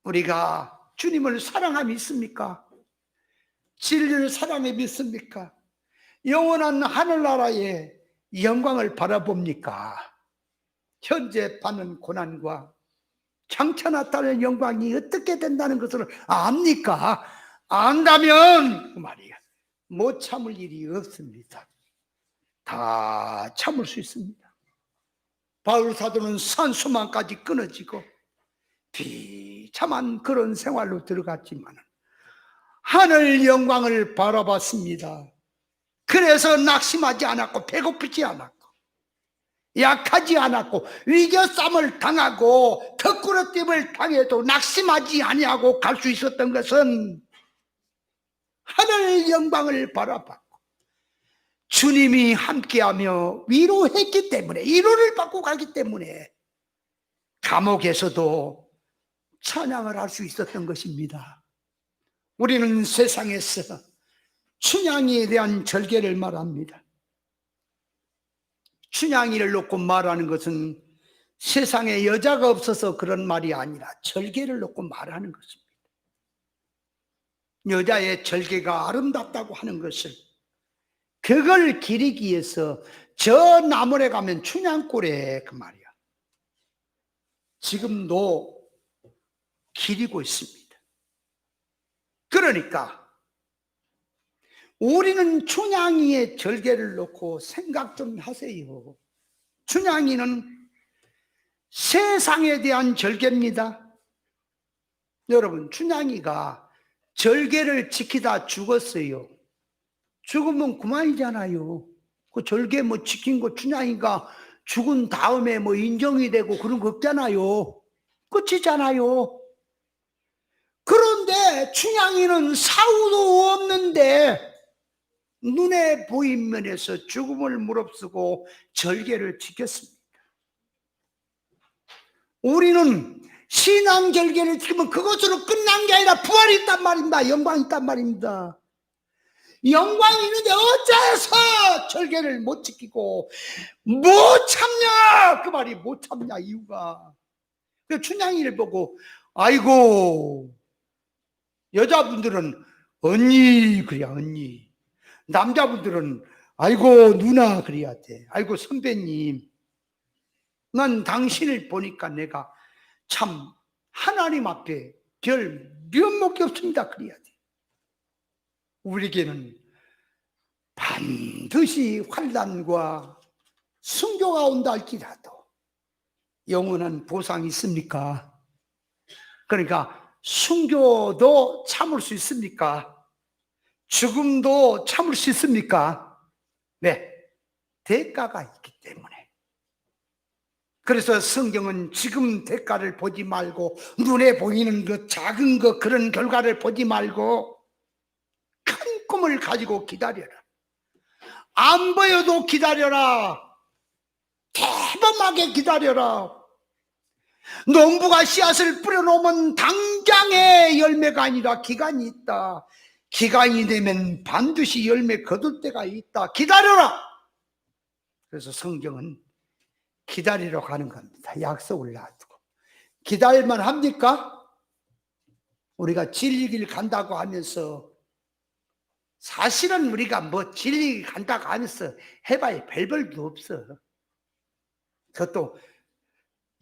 Speaker 1: 우리가 주님을 사랑함이 있습니까? 진리를 사랑해 믿습니까? 영원한 하늘나라의 영광을 바라봅니까? 현재 받는 고난과 장차 나타날 영광이 어떻게 된다는 것을 압니까? 안다면 그 말이야, 못 참을 일이 없습니다. 다 참을 수 있습니다. 바울 사도는 산수망까지 끊어지고 비참한 그런 생활로 들어갔지만 하늘 영광을 바라봤습니다. 그래서 낙심하지 않았고 배고프지 않았고 약하지 않았고 위겨쌈을 당하고 덕구러짐을 당해도 낙심하지 아니하고 갈 수 있었던 것은 하늘 영광을 바라봤고 주님이 함께하며 위로했기 때문에, 위로를 받고 가기 때문에 감옥에서도 찬양을 할 수 있었던 것입니다. 우리는 세상에서 춘향이에 대한 절개를 말합니다. 춘향이를 놓고 말하는 것은 세상에 여자가 없어서 그런 말이 아니라 절개를 놓고 말하는 것입니다. 여자의 절개가 아름답다고 하는 것을, 그걸 기리기 위해서 저 나물에 가면 춘향골에 그 말이야, 지금도 기리고 있습니다. 그러니까 우리는 춘향이의 절개를 놓고 생각 좀 하세요. 춘향이는 세상에 대한 절개입니다. 여러분, 춘향이가 절개를 지키다 죽었어요. 죽으면 그만이잖아요. 그 절개 뭐 지킨 거 춘향이가 죽은 다음에 뭐 인정이 되고 그런 거 없잖아요. 끝이잖아요. 그런데 춘향이는 사후도 없는데 눈에 보인 면에서 죽음을 무릅쓰고 절개를 지켰습니다. 우리는 신앙 절개를 지키면 그것으로 끝난 게 아니라 부활이 있단 말입니다. 영광이 있단 말입니다. 영광이 있는데 어째서 절개를 못 지키고 못 참냐? 그 말이 못 참냐 이유가. 그 춘향이를 보고 아이고, 여자분들은 언니 그래야 언니, 남자분들은 아이고 누나 그래야 돼. 아이고 선배님, 난 당신을 보니까 내가 참 하나님 앞에 별 면목이 없습니다 그래야 돼. 우리에게는 반드시 환난과 순교가 온다 할지라도 영원한 보상이 있습니까? 그러니까 순교도 참을 수 있습니까? 죽음도 참을 수 있습니까? 네, 대가가 있기 때문에. 그래서 성경은 지금 대가를 보지 말고 눈에 보이는 그 작은 것, 그런 결과를 보지 말고 큰 꿈을 가지고 기다려라. 안 보여도 기다려라. 대범하게 기다려라. 농부가 씨앗을 뿌려놓으면 당장의 열매가 아니라 기간이 있다. 기간이 되면 반드시 열매 거둘 때가 있다. 기다려라. 그래서 성경은 기다리러 가는 겁니다. 약속을 놔두고. 기다릴만 합니까? 우리가 진리길 간다고 하면서, 사실은 우리가 뭐 진리길 간다고 하면서 해봐야 별볼도 없어. 그것도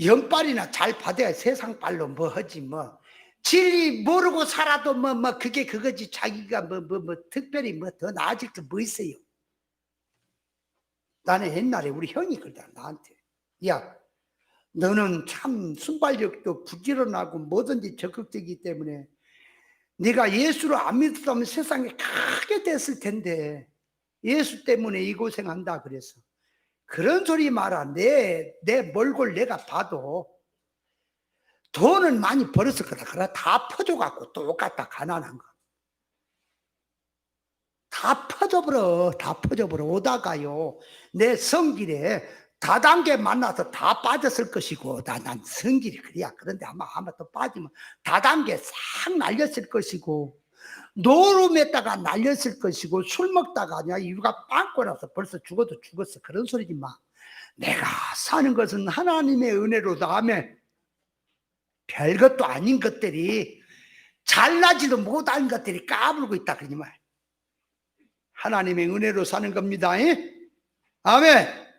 Speaker 1: 연빨이나 잘 받아야 세상빨로 뭐 하지 뭐. 진리 모르고 살아도 뭐 그게 그거지. 자기가 뭐 특별히 뭐 더 나아질 게 뭐 있어요. 나는 옛날에 우리 형이 그러더라 나한테. 야, 너는 참 순발력도 부지런하고 뭐든지 적극적이기 때문에 네가 예수를 안 믿었다면 세상에 크게 됐을 텐데 예수 때문에 이 고생한다 그래서. 그런 소리 마라. 내 몰골 내가 봐도 돈은 많이 벌었을 거다. 그러나 다 퍼줘갖고 똑같다. 가난한 거 다 퍼져버려. 다 퍼져버려. 오다가요 내 성길에 다단계 만나서 다 빠졌을 것이고, 난 성길이 그래야. 그런데 아마 또 빠지면 다단계 싹 날렸을 것이고, 노름에다가 날렸을 것이고, 술 먹다가 그냥 이유가 빵꾸 나서 벌써 죽어도 죽었어. 그런 소리지 마. 내가 사는 것은 하나님의 은혜로 다음에 별것도 아닌 것들이, 잘나지도 못한 것들이 까불고 있다 그러니 말. 하나님의 은혜로 사는 겁니다. 아멘.